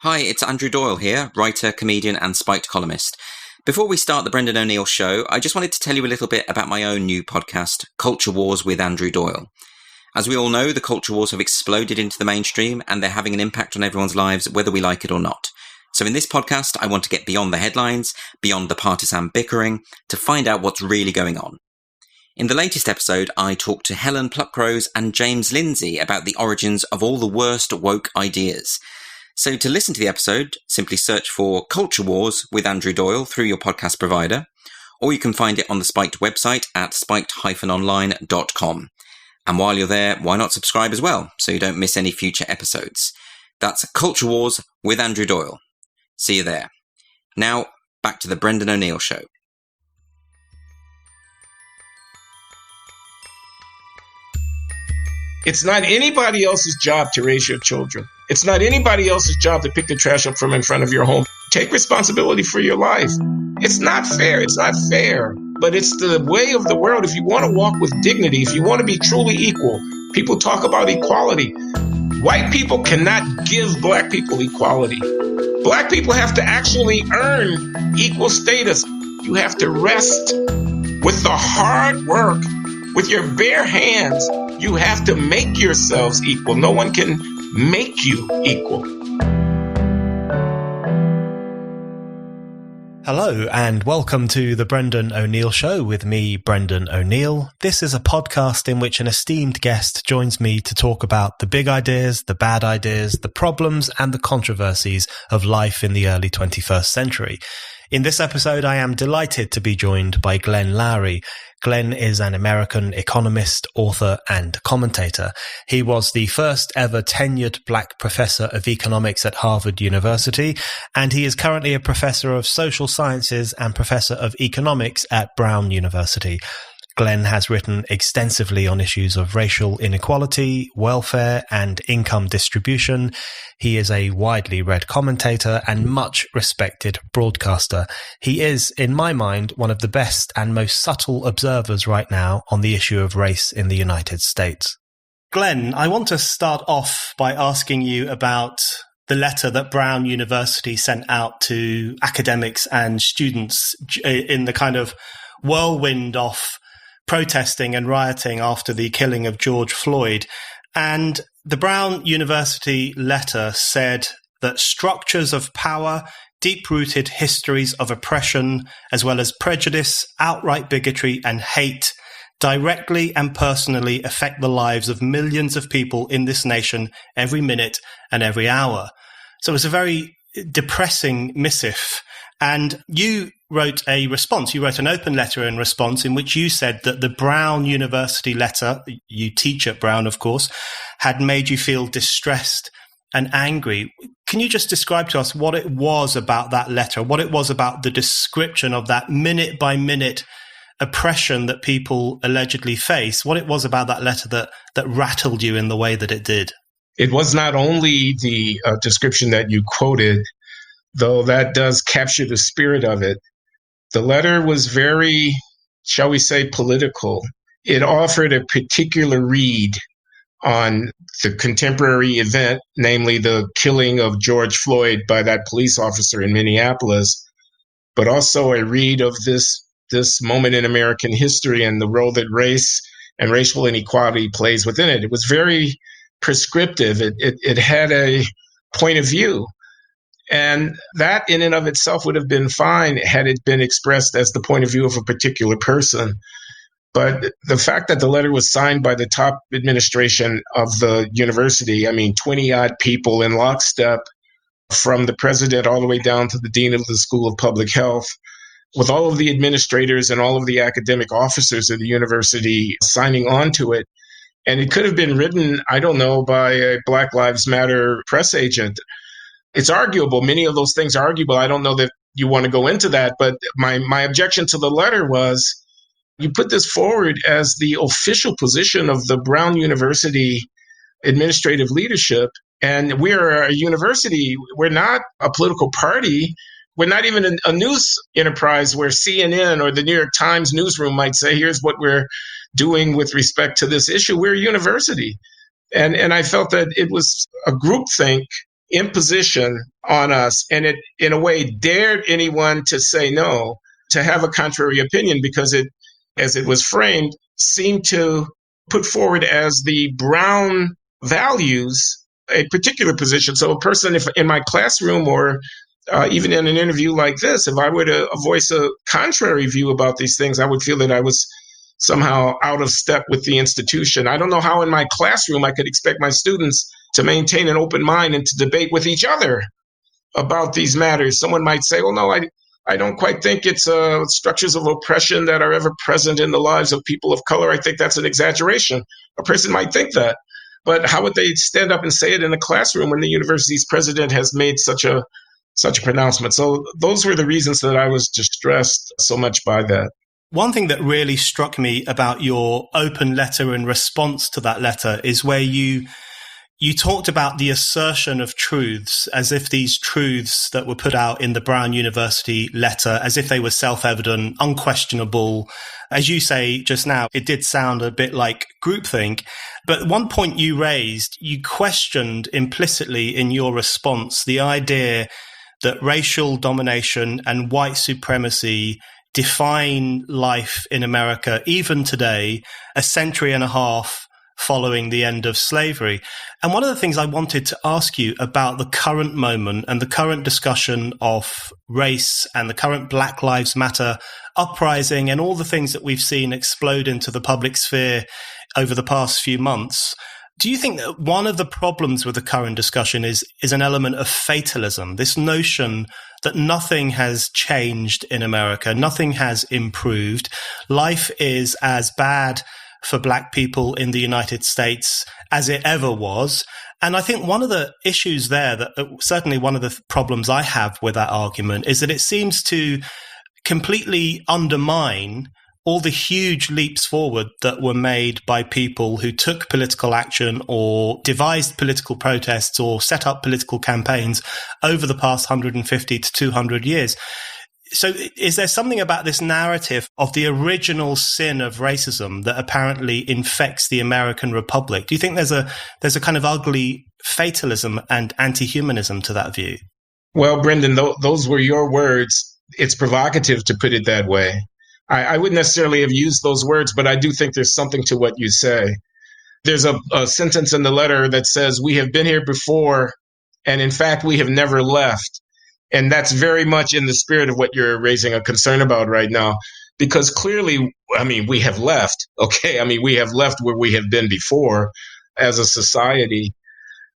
Hi, it's Andrew Doyle here, writer, comedian and spiked columnist. Before we start the Brendan O'Neill Show, I just wanted to tell you a little bit about my own new podcast, Culture Wars with Andrew Doyle. As we all know, the culture wars have exploded into the mainstream and they're having an impact on everyone's lives, whether we like it or not. So in this podcast, I want to get beyond the headlines, beyond the partisan bickering, to find out what's really going on. In the latest episode, I talked to Helen Pluckrose and James Lindsay about the origins of all the worst woke ideas. So to listen to the episode, simply search for Culture Wars with Andrew Doyle through your podcast provider, or you can find it on the Spiked website at spiked-online.com. And while you're there, why not subscribe as well, so you don't miss any future episodes. That's Culture Wars with Andrew Doyle. See you there. Now, back to the Brendan O'Neill Show. It's not anybody else's job to raise your children. It's not anybody else's job to pick the trash up from in front of your home. Take responsibility for your life. It's not fair. It's not fair. But it's the way of the world. If you want to walk with dignity, if you want to be truly equal, people talk about equality. White people cannot give black people equality. Black people have to actually earn equal status. You have to rest with the hard work, with your bare hands. You have to make yourselves equal. No one can make you equal. Hello and welcome to the Brendan O'Neill Show with me, Brendan O'Neill. This is a podcast in which an esteemed guest joins me to talk about the big ideas, the bad ideas, the problems and the controversies of life in the early 21st century. In this episode, I am delighted to be joined by Glenn Loury. Glenn is an American economist, author, and commentator. He was the first ever tenured black professor of economics at Harvard University, and he is currently a professor of social sciences and professor of economics at Brown University. Glenn has written extensively on issues of racial inequality, welfare, and income distribution. He is a widely read commentator and much respected broadcaster. He is, in my mind, one of the best and most subtle observers right now on the issue of race in the United States. Glenn, I want to start off by asking you about the letter that Brown University sent out to academics and students in the kind of whirlwind of protesting and rioting after the killing of George Floyd. And the Brown University letter said that structures of power, deep-rooted histories of oppression, as well as prejudice, outright bigotry, and hate directly and personally affect the lives of millions of people in this nation every minute and every hour. So it's a very depressing missive. And you wrote a response. You wrote an open letter in response in which you said that the Brown University letter, you teach at Brown, of course, had made you feel distressed and angry. Can you just describe to us what it was about that letter, what it was about the description of that minute-by-minute oppression that people allegedly face, what it was about that letter that rattled you in the way that it did? It was not only the description that you quoted, though that does capture the spirit of it. The letter was very, shall we say, political. It offered a particular read on the contemporary event, namely the killing of George Floyd by that police officer in Minneapolis, but also a read of this moment in American history and the role that race and racial inequality plays within it. It was very prescriptive. It had a point of view. And that in and of itself would have been fine had it been expressed as the point of view of a particular person. But the fact that the letter was signed by the top administration of the university, 20-odd people in lockstep, from the president all the way down to the dean of the School of Public Health, with all of the administrators and all of the academic officers of the university signing on to it. And it could have been written, I don't know, by a Black Lives Matter press agent. It's arguable. Many of those things are arguable. I don't know that you want to go into that, but my objection to the letter was you put this forward as the official position of the Brown University administrative leadership, and we're a university. We're not a political party. We're not even a news enterprise where CNN or the New York Times newsroom might say, here's what we're doing with respect to this issue. We're a university. And I felt that it was a groupthink imposition on us, and it, in a way, dared anyone to say no, to have a contrary opinion, because it, as it was framed, seemed to put forward as the Brown values a particular position. So a person, if in my classroom or even in an interview like this, if I were to voice a contrary view about these things, I would feel that I was somehow out of step with the institution. I don't know how in my classroom I could expect my students to maintain an open mind and to debate with each other about these matters. Someone might say, well, no, I don't quite think it's structures of oppression that are ever present in the lives of people of color. I think that's an exaggeration. A person might think that. But how would they stand up and say it in a classroom when the university's president has made such a pronouncement? So those were the reasons that I was distressed so much by that. One thing that really struck me about your open letter and response to that letter is where you talked about the assertion of truths as if these truths that were put out in the Brown University letter, as if they were self-evident, unquestionable. As you say just now, it did sound a bit like groupthink. But one point you raised, you questioned implicitly in your response the idea that racial domination and white supremacy define life in America, even today, a century and a half following the end of slavery. And one of the things I wanted to ask you about the current moment and the current discussion of race and the current Black Lives Matter uprising and all the things that we've seen explode into the public sphere over the past few months. Do you think that one of the problems with the current discussion is an element of fatalism, this notion that nothing has changed in America, nothing has improved, life is as bad for Black people in the United States as it ever was? And I think one of the issues there, that certainly one of the problems I have with that argument, is that it seems to completely undermine all the huge leaps forward that were made by people who took political action or devised political protests or set up political campaigns over the past 150 to 200 years. So is there something about this narrative of the original sin of racism that apparently infects the American Republic? Do you think there's a kind of ugly fatalism and anti-humanism to that view? Well, Brendan, those were your words. It's provocative to put it that way. I wouldn't necessarily have used those words, but I do think there's something to what you say. There's a sentence in the letter that says, we have been here before, and in fact, we have never left. And that's very much in the spirit of what you're raising a concern about right now, because clearly, I mean, we have left. Okay. I mean, we have left where we have been before as a society.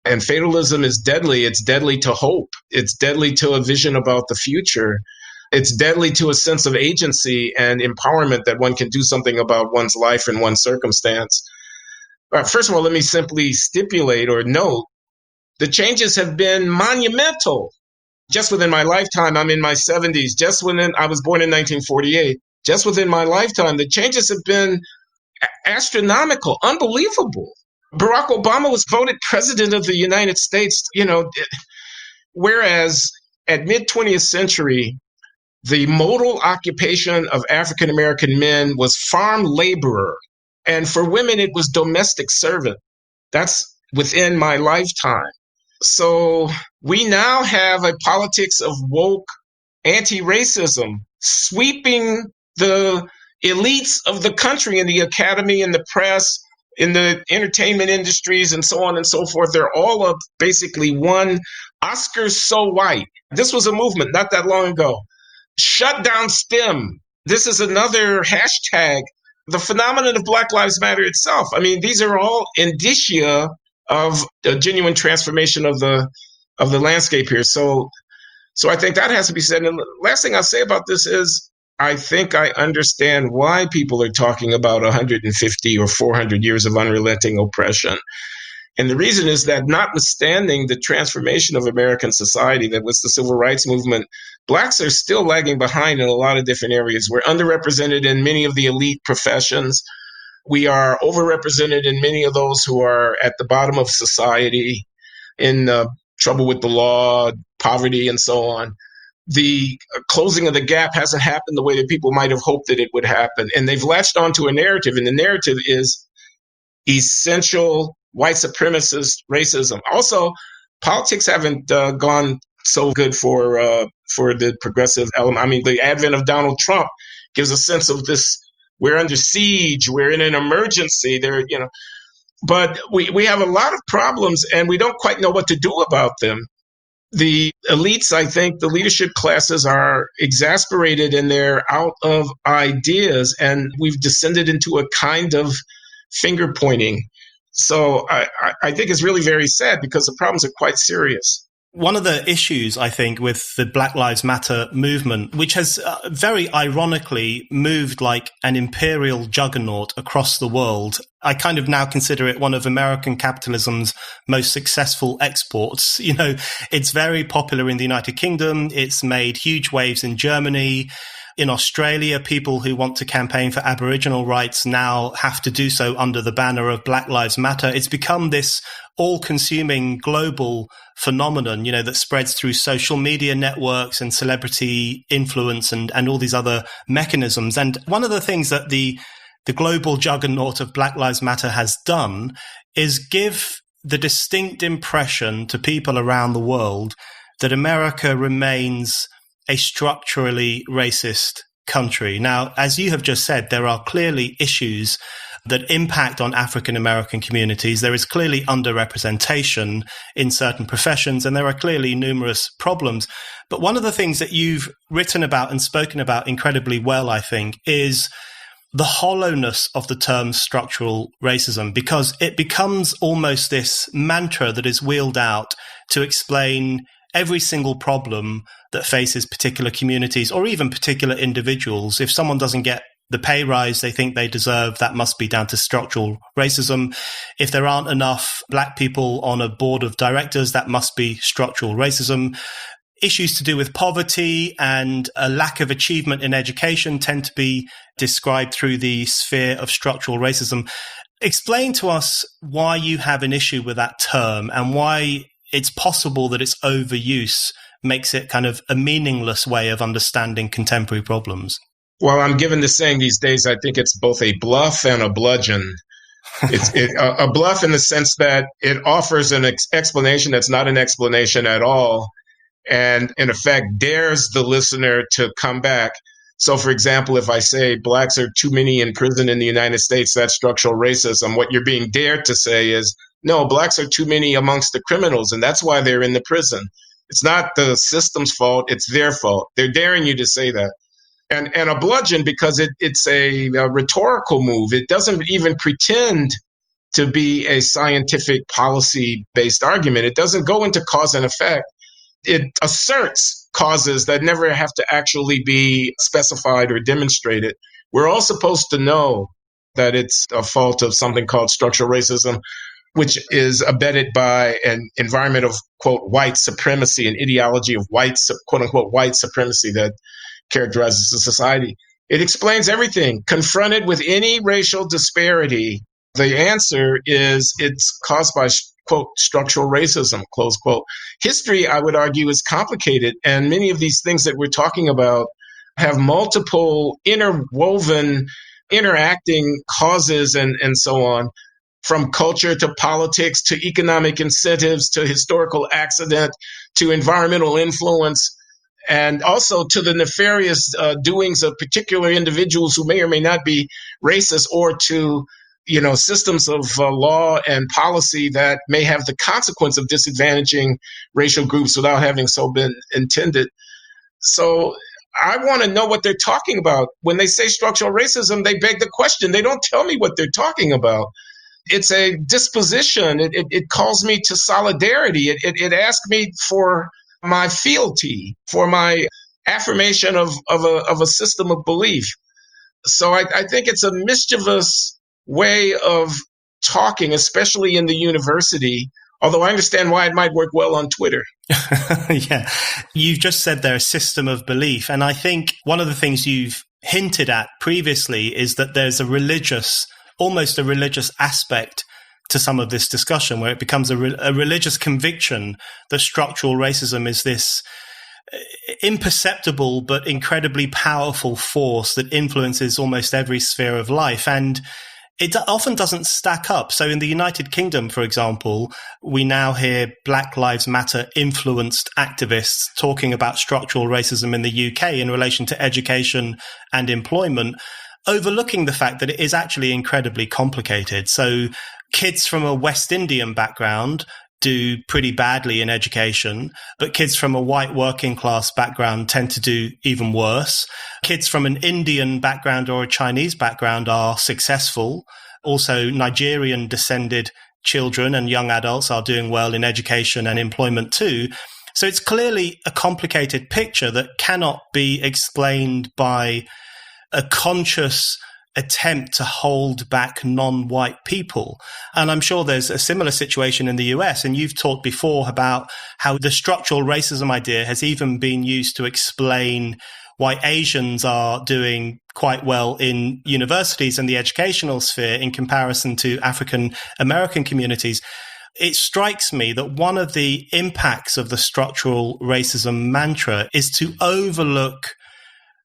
And fatalism is deadly. It's deadly to hope. It's deadly to a vision about the future. It's deadly to a sense of agency and empowerment that one can do something about one's life and one's circumstance. First of all, let me simply stipulate or note the changes have been monumental. Just within my lifetime, I'm in my 70s. I was born in 1948. Just within my lifetime, the changes have been astronomical, unbelievable. Barack Obama was voted president of the United States, whereas at mid-20th century, the modal occupation of African-American men was farm laborer. And for women, it was domestic servant. That's within my lifetime. So we now have a politics of woke anti-racism sweeping the elites of the country in the academy, in the press, in the entertainment industries, and so on and so forth. They're all of basically one Oscars so white. This was a movement not that long ago. Shut down STEM. This is another hashtag. The phenomenon of Black Lives Matter itself. I mean, these are all indicia of a genuine transformation of the landscape here. So I think that has to be said. And the last thing I'll say about this is I think I understand why people are talking about 150 or 400 years of unrelenting oppression. And the reason is that notwithstanding the transformation of American society that was the civil rights movement, Blacks are still lagging behind in a lot of different areas. We're underrepresented in many of the elite professions. We are overrepresented in many of those who are at the bottom of society, in trouble with the law, poverty, and so on. The closing of the gap hasn't happened the way that people might have hoped that it would happen. And they've latched onto a narrative, and the narrative is essential white supremacist racism. Also, politics haven't gone so good for the progressive element. I mean, the advent of Donald Trump gives a sense of this. We're under siege. We're in an emergency. But we have a lot of problems, and we don't quite know what to do about them. The elites, I think, the leadership classes are exasperated and they're out of ideas, and we've descended into a kind of finger pointing. So I think it's really very sad because the problems are quite serious. One of the issues, I think, with the Black Lives Matter movement, which has very ironically moved like an imperial juggernaut across the world, I kind of now consider it one of American capitalism's most successful exports. You know, it's very popular in the United Kingdom. It's made huge waves in Germany. In Australia, people who want to campaign for Aboriginal rights now have to do so under the banner of Black Lives Matter. It's become this all-consuming global phenomenon, you know, that spreads through social media networks and celebrity influence and all these other mechanisms. And one of the things that the global juggernaut of Black Lives Matter has done is give the distinct impression to people around the world that America remains a structurally racist country. Now, as you have just said, there are clearly issues that impact on African American communities. There is clearly underrepresentation in certain professions, and there are clearly numerous problems. But one of the things that you've written about and spoken about incredibly well, I think, is the hollowness of the term structural racism, because it becomes almost this mantra that is wheeled out to explain every single problem that faces particular communities or even particular individuals. If someone doesn't get the pay rise they think they deserve, that must be down to structural racism. If there aren't enough Black people on a board of directors, that must be structural racism. Issues to do with poverty and a lack of achievement in education tend to be described through the sphere of structural racism. Explain to us why you have an issue with that term and why it's possible that its overuse makes it kind of a meaningless way of understanding contemporary problems. Well, I'm given the saying these days, I think it's both a bluff and a bludgeon. It's a bluff in the sense that it offers an explanation that's not an explanation at all, and in effect dares the listener to come back. So, for example, if I say Blacks are too many in prison in the United States, that's structural racism, what you're being dared to say is, no, Blacks are too many amongst the criminals, and that's why they're in the prison. It's not the system's fault, it's their fault. They're daring you to say that. And a bludgeon because it's a rhetorical move. It doesn't even pretend to be a scientific policy-based argument. It doesn't go into cause and effect. It asserts causes that never have to actually be specified or demonstrated. We're all supposed to know that it's a fault of something called structural racism, which is abetted by an environment of, quote, white supremacy, an ideology of white, quote unquote, white supremacy that characterizes the society. It explains everything. Confronted with any racial disparity, the answer is it's caused by, quote, structural racism, close quote. History, I would argue, is complicated, and many of these things that we're talking about have multiple interwoven, interacting causes and so on, from culture to politics to economic incentives to historical accident to environmental influence, and also to the nefarious doings of particular individuals who may or may not be racist, or to, systems of law and policy that may have the consequence of disadvantaging racial groups without having so been intended. So I want to know what they're talking about. When they say structural racism, they beg the question. They don't tell me what they're talking about. It's a disposition. It calls me to solidarity. It asks me for my fealty, for my affirmation of a system of belief. So I think it's a mischievous way of talking, especially in the university, although I understand why it might work well on Twitter. Yeah. You've just said they're a system of belief. And I think one of the things you've hinted at previously is that there's almost a religious aspect to some of this discussion, where it becomes a religious conviction that structural racism is this imperceptible but incredibly powerful force that influences almost every sphere of life. And it often doesn't stack up. So in the United Kingdom, for example, we now hear Black Lives Matter influenced activists talking about structural racism in the UK in relation to education and employment, overlooking the fact that it is actually incredibly complicated. So kids from a West Indian background do pretty badly in education, but kids from a white working class background tend to do even worse. Kids from an Indian background or a Chinese background are successful. Also, Nigerian descended children and young adults are doing well in education and employment too. So it's clearly a complicated picture that cannot be explained by a conscious attempt to hold back non-white people. And I'm sure there's a similar situation in the US. And you've talked before about how the structural racism idea has even been used to explain why Asians are doing quite well in universities and the educational sphere in comparison to African American communities. It strikes me that one of the impacts of the structural racism mantra is to overlook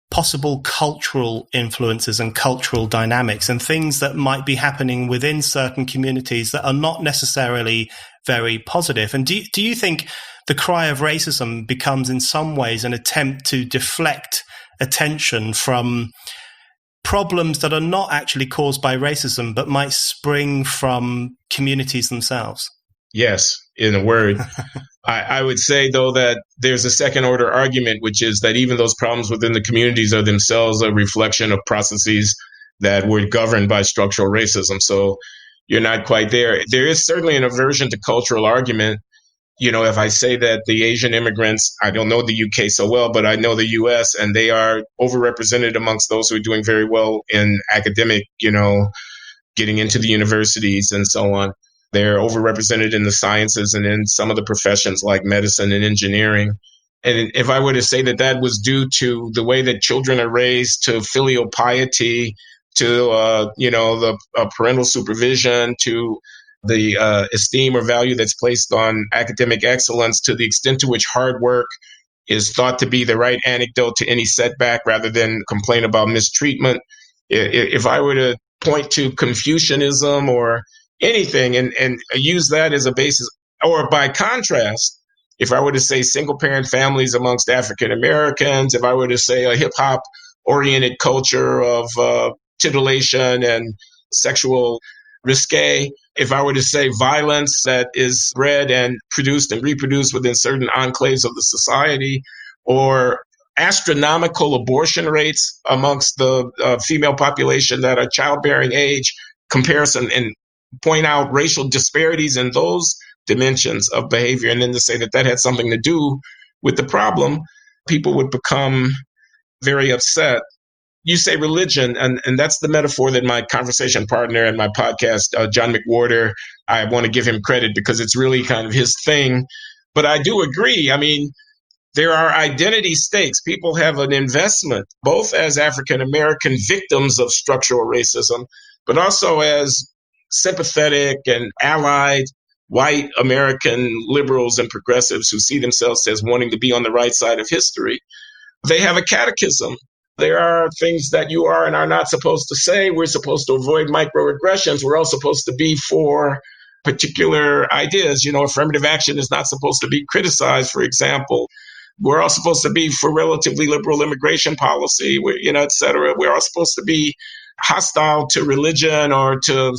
possible cultural influences and cultural dynamics and things that might be happening within certain communities that are not necessarily very positive. And do you think the cry of racism becomes in some ways an attempt to deflect attention from problems that are not actually caused by racism, but might spring from communities themselves? Yes, in a word. I would say, though, that there's a second order argument, which is that even those problems within the communities are themselves a reflection of processes that were governed by structural racism. So you're not quite there. There is certainly an aversion to cultural argument. You know, if I say that the Asian immigrants, I don't know the UK so well, but I know the US, and they are overrepresented amongst those who are doing very well in academic, getting into the universities and so on. They're overrepresented in the sciences and in some of the professions like medicine and engineering. And if I were to say that that was due to the way that children are raised, to filial piety, to, the parental supervision, to the esteem or value that's placed on academic excellence, to the extent to which hard work is thought to be the right antidote to any setback rather than complain about mistreatment. If I were to point to Confucianism or anything and use that as a basis, or by contrast, if I were to say single parent families amongst African Americans, if I were to say a hip hop oriented culture of titillation and sexual risque, if I were to say violence that is bred and produced and reproduced within certain enclaves of the society, or astronomical abortion rates amongst the female population that are childbearing age, comparison, and point out racial disparities in those dimensions of behavior, and then to say that that had something to do with the problem, people would become very upset. You say religion, and that's the metaphor that my conversation partner and my podcast, John McWhorter, I want to give him credit because it's really kind of his thing. But I do agree. I mean, there are identity stakes. People have an investment, both as African American victims of structural racism, but also as sympathetic and allied white American liberals and progressives who see themselves as wanting to be on the right side of history. They have a catechism. There are things that you are and are not supposed to say. We're supposed to avoid microaggressions. We're all supposed to be for particular ideas. Affirmative action is not supposed to be criticized, for example. We're all supposed to be for relatively liberal immigration policy, et cetera. We're all supposed to be hostile to religion or to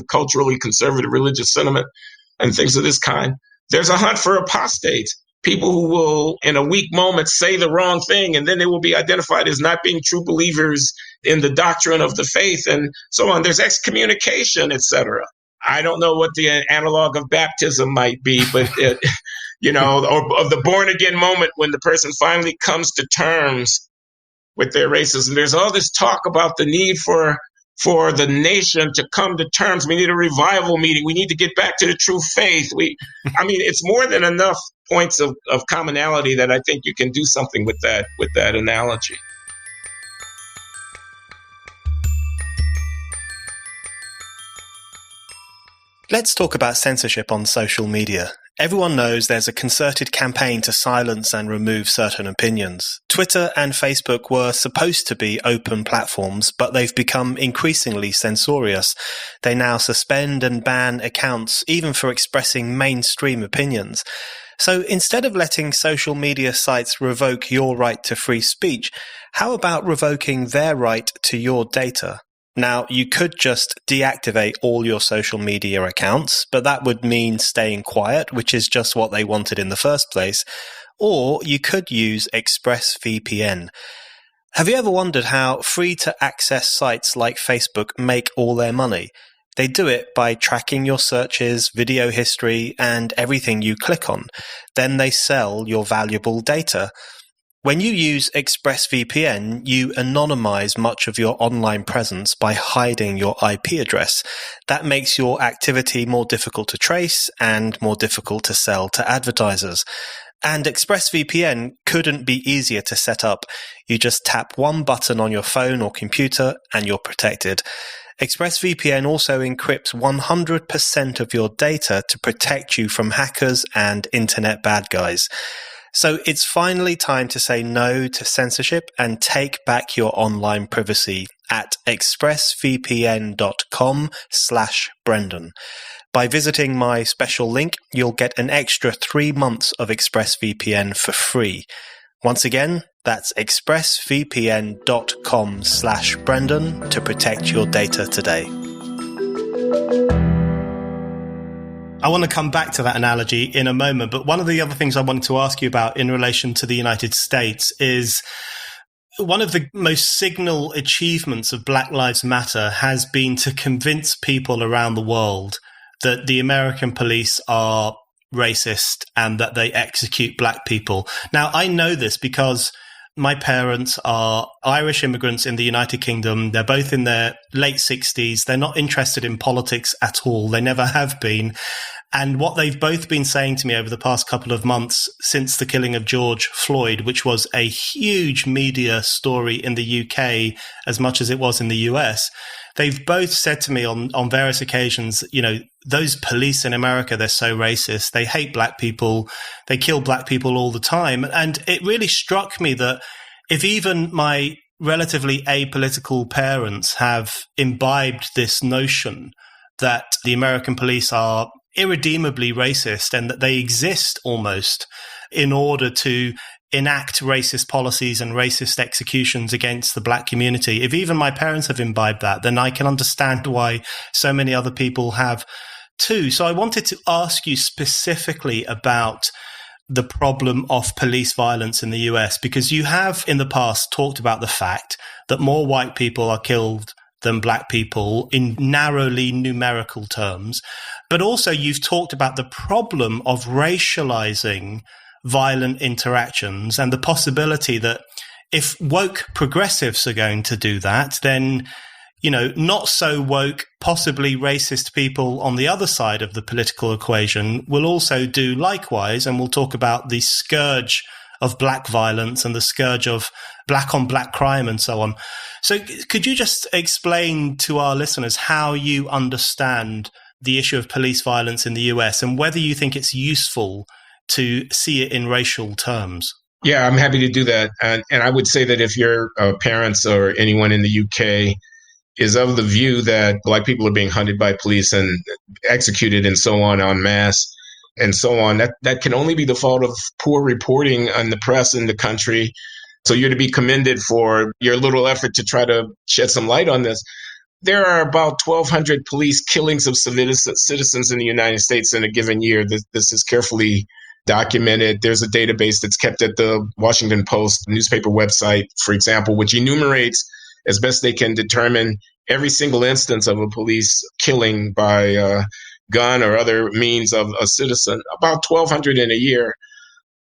culturally conservative religious sentiment and things of this kind. There's a hunt for apostates, people who will, in a weak moment, say the wrong thing, and then they will be identified as not being true believers in the doctrine of the faith and so on. There's excommunication, etc. I don't know what the analog of baptism might be, but or of the born again moment when the person finally comes to terms with their racism. There's all this talk about the need for the nation to come to terms. We need a revival meeting. We need to get back to the true faith. It's more than enough points of commonality that I think you can do something with that analogy. Let's talk about censorship on social media. Everyone knows there's a concerted campaign to silence and remove certain opinions. Twitter and Facebook were supposed to be open platforms, but they've become increasingly censorious. They now suspend and ban accounts, even for expressing mainstream opinions. So instead of letting social media sites revoke your right to free speech, how about revoking their right to your data? Now, you could just deactivate all your social media accounts, but that would mean staying quiet, which is just what they wanted in the first place. Or you could use Expressvpn. Have you ever wondered how free-to-access sites like Facebook make all their money? They do it by tracking your searches, video history, and everything you click on. Then they sell your valuable data. When you use Expressvpn, you anonymize much of your online presence by hiding your IP address. That makes your activity more difficult to trace and more difficult to sell to advertisers. And Expressvpn couldn't be easier to set up. You just tap one button on your phone or computer and you're protected. Expressvpn also encrypts 100% of your data to protect you from hackers and internet bad guys. So it's finally time to say no to censorship and take back your online privacy at expressvpn.com/Brendan. By visiting my special link, you'll get an extra 3 months of Expressvpn for free. Once again, that's expressvpn.com/Brendan to protect your data today. I want to come back to that analogy in a moment, but one of the other things I wanted to ask you about in relation to the United States is one of the most signal achievements of Black Lives Matter has been to convince people around the world that the American police are racist and that they execute black people. Now, I know this because my parents are Irish immigrants in the United Kingdom. They're both in their late 60s. They're not interested in politics at all. They never have been. And what they've both been saying to me over the past couple of months since the killing of George Floyd, which was a huge media story in the UK as much as it was in the US, they've both said to me on various occasions, you know, those police in America, they're so racist. They hate black people. They kill black people all the time. And it really struck me that if even my relatively apolitical parents have imbibed this notion that the American police are irredeemably racist and that they exist almost in order to enact racist policies and racist executions against the black community, if even my parents have imbibed that, then I can understand why so many other people have too. So I wanted to ask you specifically about the problem of police violence in the US, because you have in the past talked about the fact that more white people are killed than black people in narrowly numerical terms. But also you've talked about the problem of racializing violent interactions and the possibility that if woke progressives are going to do that, then, you know, not so woke, possibly racist people on the other side of the political equation will also do likewise. And we'll talk about the scourge of black violence and the scourge of black on black crime and so on. So could you just explain to our listeners how you understand the issue of police violence in the US and whether you think it's useful to see it in racial terms? Yeah, I'm happy to do that. And I would say that if your parents or anyone in the UK is of the view that black people are being hunted by police and executed and so on en masse and so on, that can only be the fault of poor reporting on the press in the country. So you're to be commended for your little effort to try to shed some light on this. There are about 1,200 police killings of citizens in the United States in a given year. This is carefully documented. There's a database that's kept at the Washington Post newspaper website, for example, which enumerates as best they can determine every single instance of a police killing by gun or other means of a citizen. About 1,200 in a year.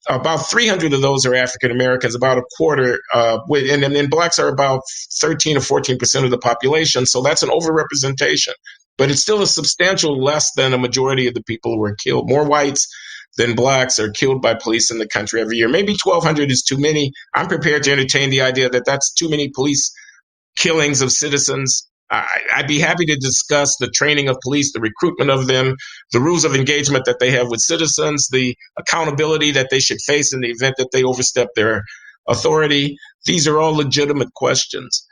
About 300 of those are African Americans, about a quarter, and blacks are about 13 or 14% of the population. So that's an overrepresentation, but it's still a substantial less than a majority of the people who are killed. More whites than blacks are killed by police in the country every year. Maybe 1,200 is too many. I'm prepared to entertain the idea that that's too many police killings of citizens I'd be happy to discuss the training of police, the recruitment of them, the rules of engagement that they have with citizens, the accountability that they should face in the event that they overstep their authority. These are all legitimate questions.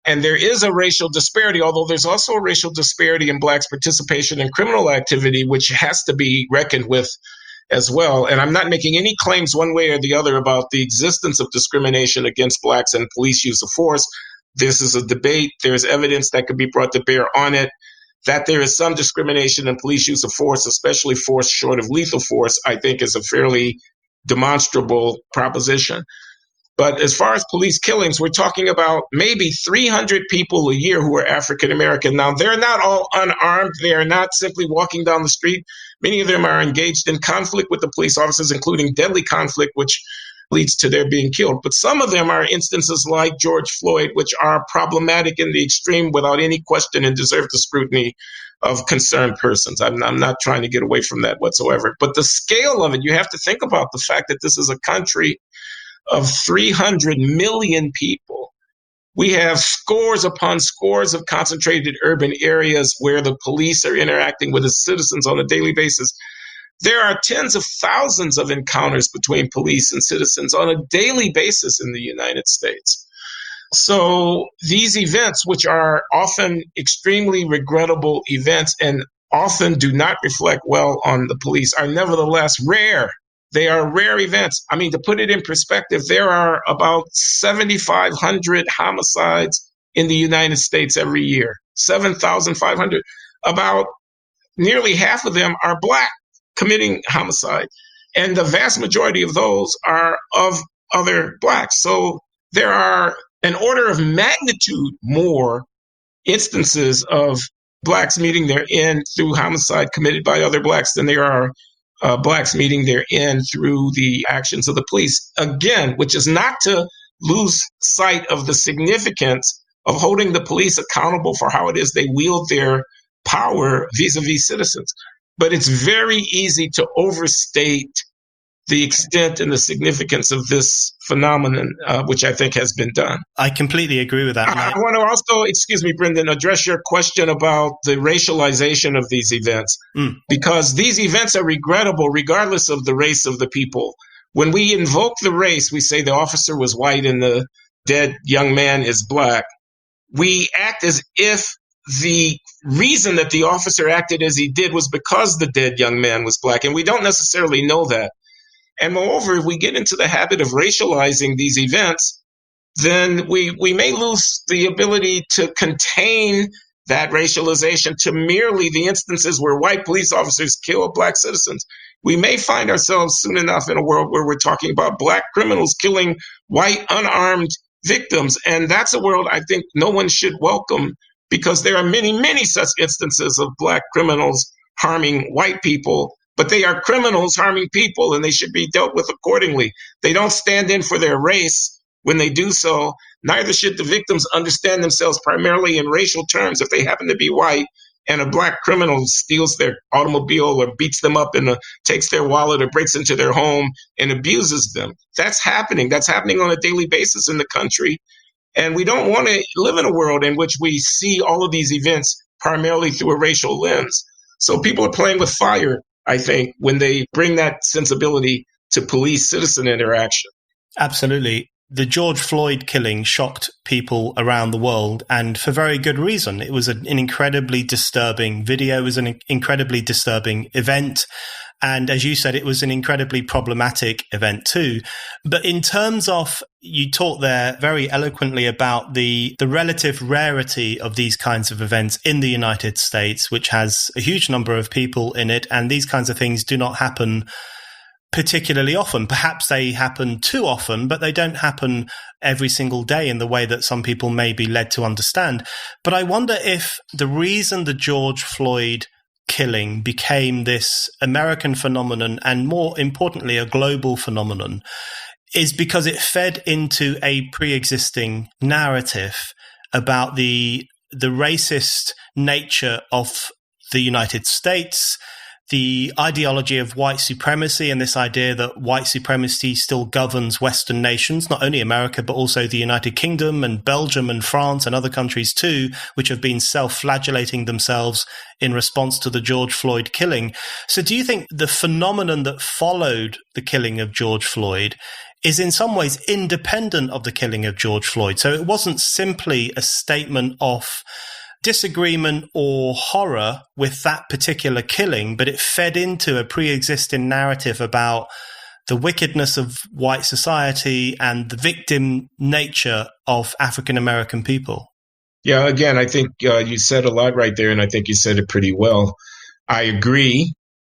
And there is a racial disparity, although there's also a racial disparity in Blacks' participation in criminal activity, which has to be reckoned with as well. And I'm not making any claims one way or the other about the existence of discrimination against Blacks and police use of force. This is a debate. There's evidence that could be brought to bear on it. That there is some discrimination in police use of force, especially force short of lethal force, I think is a fairly demonstrable proposition. But as far as police killings, we're talking about maybe 300 people a year who are African American. Now, they're not all unarmed. They are not simply walking down the street. Many of them are engaged in conflict with the police officers, including deadly conflict, which leads to their being killed. But some of them are instances like George Floyd, which are problematic in the extreme without any question and deserve the scrutiny of concerned persons. I'm not trying to get away from that whatsoever. But the scale of it, you have to think about the fact that this is a country of 300 million people. We have scores upon scores of concentrated urban areas where the police are interacting with the citizens on a daily basis. There are tens of thousands of encounters between police and citizens on a daily basis in the United States. So these events, which are often extremely regrettable events and often do not reflect well on the police, are nevertheless rare. They are rare events. I mean, to put it in perspective, there are about 7,500 homicides in the United States every year, 7,500. About nearly half of them are Black committing homicide. And the vast majority of those are of other Blacks. So there are an order of magnitude more instances of Blacks meeting their end through homicide committed by other Blacks than there are Blacks meeting their end through the actions of the police. Again, which is not to lose sight of the significance of holding the police accountable for how it is they wield their power vis-a-vis citizens. But it's very easy to overstate the extent and the significance of this phenomenon, which I think has been done. I completely agree with that. I want to also, excuse me, Brendan, address your question about the racialization of these events, because these events are regrettable regardless of the race of the people. When we invoke the race, we say the officer was white and the dead young man is Black. We act as if the reason that the officer acted as he did was because the dead young man was Black, and we don't necessarily know that. And moreover, if we get into the habit of racializing these events, then we may lose the ability to contain that racialization to merely the instances where white police officers kill Black citizens. We may find ourselves soon enough in a world where we're talking about Black criminals killing white unarmed victims. And that's a world I think no one should welcome, because there are many, many such instances of Black criminals harming white people. But they are criminals harming people, and they should be dealt with accordingly. They don't stand in for their race when they do so. Neither should the victims understand themselves primarily in racial terms if they happen to be white and a Black criminal steals their automobile or beats them up and takes their wallet or breaks into their home and abuses them. That's happening. That's happening on a daily basis in the country. And we don't want to live in a world in which we see all of these events primarily through a racial lens. So people are playing with fire, I think, when they bring that sensibility to police-citizen interaction. Absolutely. The George Floyd killing shocked people around the world, and for very good reason. It was an incredibly disturbing video. It was an incredibly disturbing event. And as you said, it was an incredibly problematic event too. But in terms of, you talked there very eloquently about the relative rarity of these kinds of events in the United States, which has a huge number of people in it. And these kinds of things do not happen particularly often. Perhaps they happen too often, but they don't happen every single day in the way that some people may be led to understand. But I wonder if the reason the George Floyd killing became this American phenomenon, and more importantly, a global phenomenon, is because it fed into a pre-existing narrative about the racist nature of the United States, the ideology of white supremacy and this idea that white supremacy still governs Western nations, not only America, but also the United Kingdom and Belgium and France and other countries too, which have been self-flagellating themselves in response to the George Floyd killing. So do you think the phenomenon that followed the killing of George Floyd is in some ways independent of the killing of George Floyd? So it wasn't simply a statement of disagreement or horror with that particular killing, but it fed into a pre-existing narrative about the wickedness of white society and the victim nature of African American people. Yeah, again, I think you said a lot right there, and I think you said it pretty well. I agree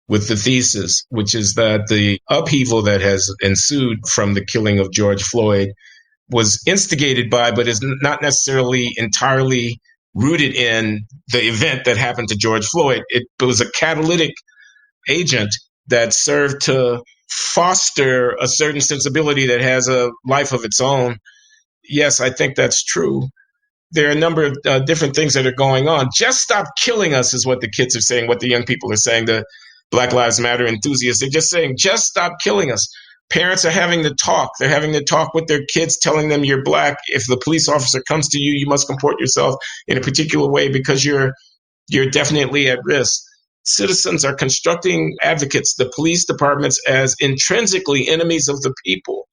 with the thesis, which is that the upheaval that has ensued from the killing of George Floyd was instigated by, but is not necessarily entirely rooted in the event that happened to George Floyd. It was a catalytic agent that served to foster a certain sensibility that has a life of its own. Yes, I think that's true. There are a number of different things that are going on. Just stop killing us is what the kids are saying, what the young people are saying, the Black Lives Matter enthusiasts. They're just saying, just stop killing us. Parents are having the talk. They're having the talk with their kids, telling them you're Black. If the police officer comes to you, you must comport yourself in a particular way because you're definitely at risk. Citizens are constructing advocates, the police departments, as intrinsically enemies of the people.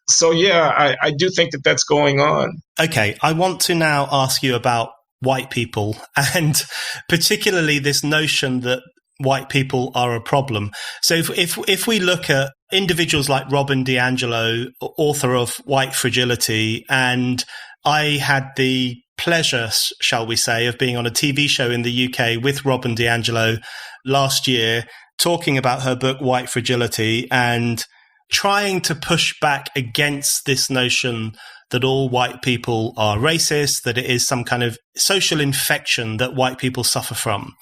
So, yeah, I do think that that's going on. Okay, I want to now ask you about white people and particularly this notion that white people are a problem. So if we look at individuals like Robin DiAngelo, author of White Fragility, and I had the pleasure, shall we say, of being on a TV show in the UK with Robin DiAngelo last year, talking about her book, White Fragility, and trying to push back against this notion that all white people are racist, that it is some kind of social infection that white people suffer from.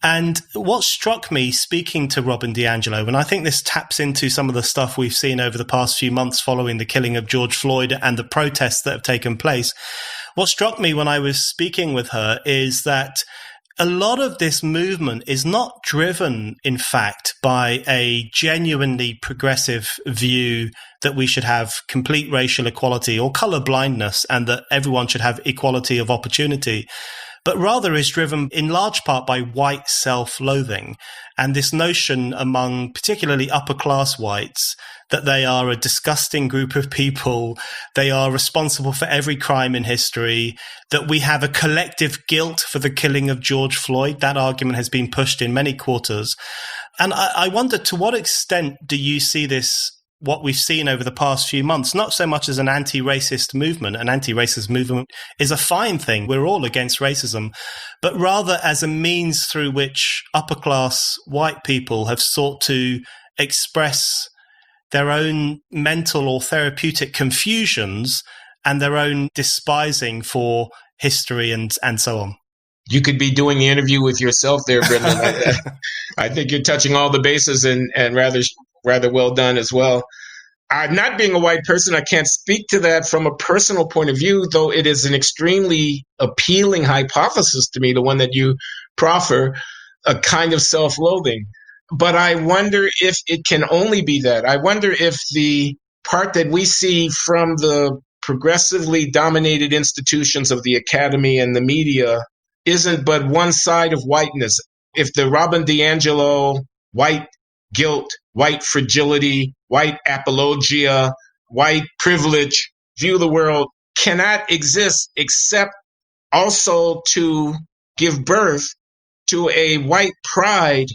And what struck me speaking to Robin DiAngelo, and I think this taps into some of the stuff we've seen over the past few months following the killing of George Floyd and the protests that have taken place, what struck me when I was speaking with her is that a lot of this movement is not driven, in fact, by a genuinely progressive view that we should have complete racial equality or color blindness and that everyone should have equality of opportunity, but rather is driven in large part by white self-loathing and this notion among particularly upper-class whites that they are a disgusting group of people, they are responsible for every crime in history, that we have a collective guilt for the killing of George Floyd. That argument has been pushed in many quarters. And I wonder, to what extent do you see this, what we've seen over the past few months, not so much as an anti-racist movement. An anti-racist movement is a fine thing. We're all against racism, but rather as a means through which upper-class white people have sought to express their own mental or therapeutic confusions and their own despising for history and so on. You could be doing the interview with yourself there, Brendan. I think you're touching all the bases and rather well done as well. Not being a white person, I can't speak to that from a personal point of view, though it is an extremely appealing hypothesis to me, the one that you proffer, a kind of self-loathing. But I wonder if it can only be that. I wonder if the part that we see from the progressively dominated institutions of the academy and the media isn't but one side of whiteness. If the Robin DiAngelo white guilt, white fragility, white apologia, white privilege view of the world cannot exist except also to give birth to a white pride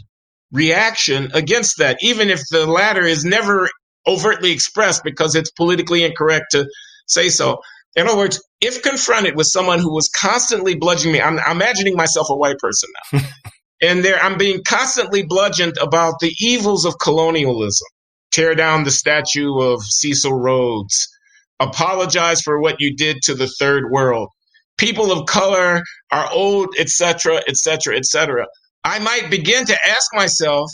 reaction against that, even if the latter is never overtly expressed because it's politically incorrect to say so. In other words, if confronted with someone who was constantly bludgeoning me, I'm imagining myself a white person now, and I'm being constantly bludgeoned about the evils of colonialism. Tear down the statue of Cecil Rhodes. Apologize for what you did to the third world. People of color are old, etc., etc., etc. I might begin to ask myself,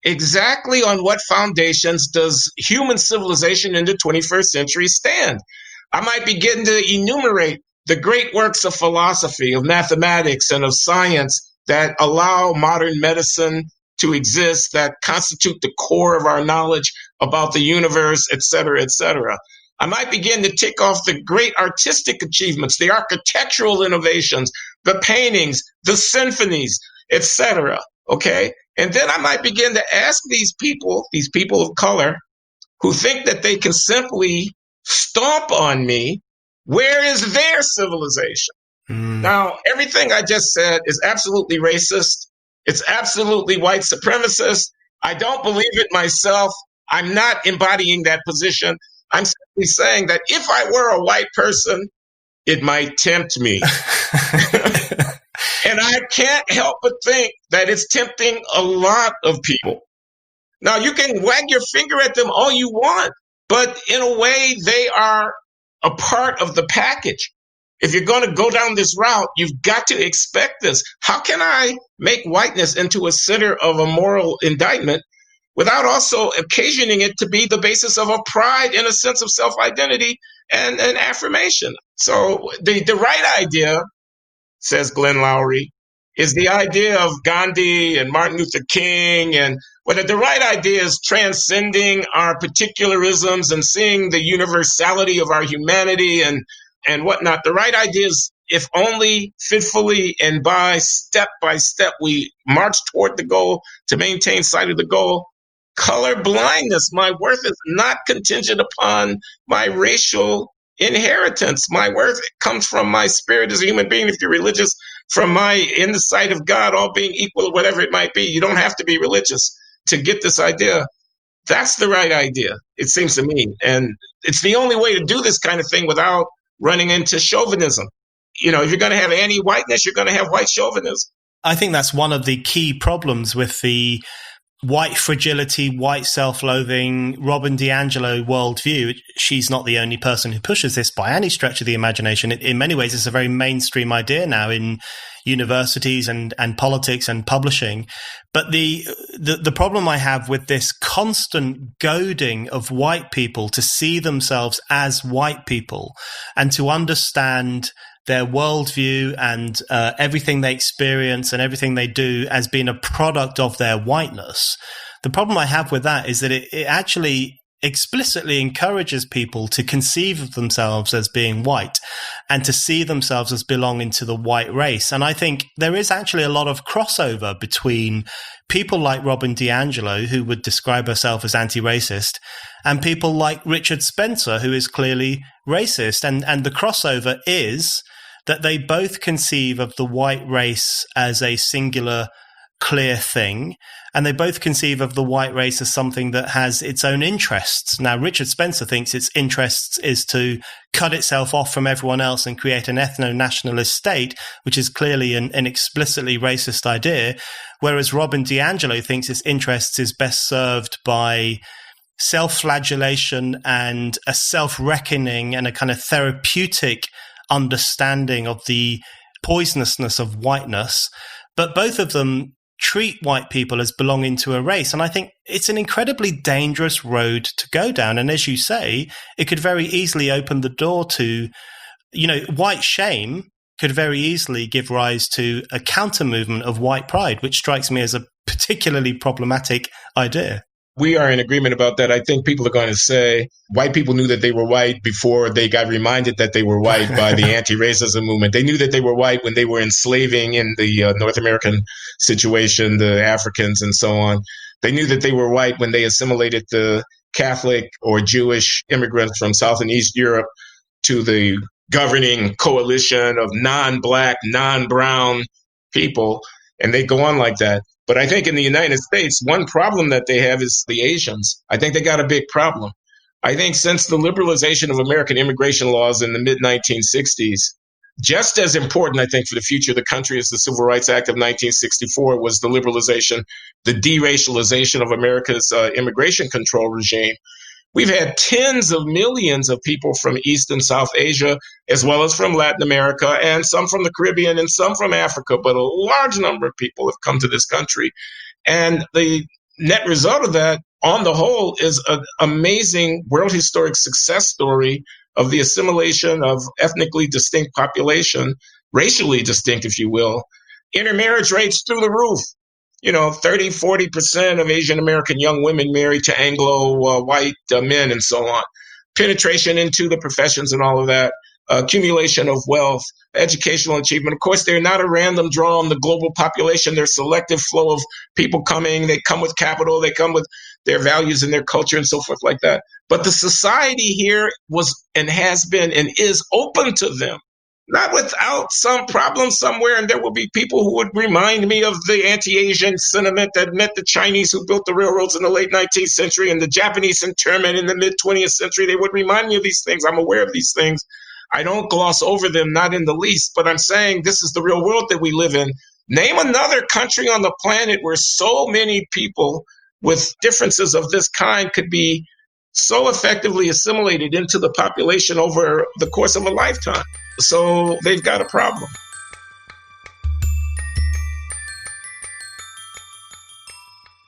exactly on what foundations does human civilization in the 21st century stand? I might begin to enumerate the great works of philosophy, of mathematics, and of science that allow modern medicine to exist that constitute the core of our knowledge about the universe, et cetera, et cetera. I might begin to tick off the great artistic achievements, the architectural innovations, the paintings, the symphonies, et cetera. Okay? And then I might begin to ask these people of color, who think that they can simply stomp on me, where is their civilization? Now, everything I just said is absolutely racist. It's absolutely white supremacist. I don't believe it myself. I'm not embodying that position. I'm simply saying that if I were a white person, it might tempt me. And I can't help but think that it's tempting a lot of people. Now, you can wag your finger at them all you want, but in a way, they are a part of the package. If you're going to go down this route, you've got to expect this. How can I make whiteness into a center of a moral indictment without also occasioning it to be the basis of a pride and a sense of self-identity and an affirmation? So the right idea, says Glenn Loury, is the idea of Gandhi and Martin Luther King, and whether the right idea is transcending our particularisms and seeing the universality of our humanity and whatnot. The right idea is, if only fitfully and by step we march toward the goal to maintain sight of the goal. Color blindness, my worth is not contingent upon my racial inheritance. My worth comes from my spirit as a human being. If you're religious, from my in the sight of God, all being equal, whatever it might be. You don't have to be religious to get this idea. That's the right idea, it seems to me. And it's the only way to do this kind of thing without running into chauvinism. You know, if you're going to have anti-whiteness, you're going to have white chauvinism. I think that's one of the key problems with the white fragility, white self-loathing, Robin DiAngelo worldview. She's not the only person who pushes this by any stretch of the imagination. In many ways, it's a very mainstream idea now in universities and politics and publishing. But the problem I have with this constant goading of white people to see themselves as white people and to understand their worldview and everything they experience and everything they do as being a product of their whiteness. The problem I have with that is that it actually explicitly encourages people to conceive of themselves as being white and to see themselves as belonging to the white race. And I think there is actually a lot of crossover between people like Robin DiAngelo, who would describe herself as anti-racist, and people like Richard Spencer, who is clearly racist. And the crossover is that they both conceive of the white race as a singular, clear thing, and they both conceive of the white race as something that has its own interests. Now, Richard Spencer thinks its interests is to cut itself off from everyone else and create an ethno-nationalist state, which is clearly an explicitly racist idea, whereas Robin DiAngelo thinks its interests is best served by self-flagellation and a self-reckoning and a kind of therapeutic understanding of the poisonousness of whiteness. But both of them treat white people as belonging to a race. And I think it's an incredibly dangerous road to go down. And as you say, it could very easily open the door to, white shame could very easily give rise to a counter movement of white pride, which strikes me as a particularly problematic idea. We are in agreement about that. I think people are going to say white people knew that they were white before they got reminded that they were white by the anti-racism movement. They knew that they were white when they were enslaving in the North American situation, the Africans and so on. They knew that they were white when they assimilated the Catholic or Jewish immigrants from South and East Europe to the governing coalition of non-black, non-brown people. And they go on like that. But I think in the United States, one problem that they have is the Asians. I think they got a big problem. I think since the liberalization of American immigration laws in the mid-1960s, just as important, I think, for the future of the country as the Civil Rights Act of 1964 was the liberalization, the deracialization of America's immigration control regime. We've had tens of millions of people from East and South Asia, as well as from Latin America, and some from the Caribbean and some from Africa, but a large number of people have come to this country. And the net result of that, on the whole, is an amazing world historic success story of the assimilation of ethnically distinct population, racially distinct, if you will. Intermarriage rates through the roof. 30, 40% of Asian American young women married to Anglo white men and so on. Penetration into the professions and all of that. Accumulation of wealth, educational achievement. Of course, they're not a random draw on the global population. There's selective flow of people coming. They come with capital. They come with their values and their culture and so forth like that. But the society here was and has been and is open to them. Not without some problem somewhere, and there will be people who would remind me of the anti-Asian sentiment that met the Chinese who built the railroads in the late 19th century and the Japanese internment in the mid-20th century. They would remind me of these things. I'm aware of these things. I don't gloss over them, not in the least, but I'm saying this is the real world that we live in. Name another country on the planet where so many people with differences of this kind could be so effectively assimilated into the population over the course of a lifetime. So they've got a problem.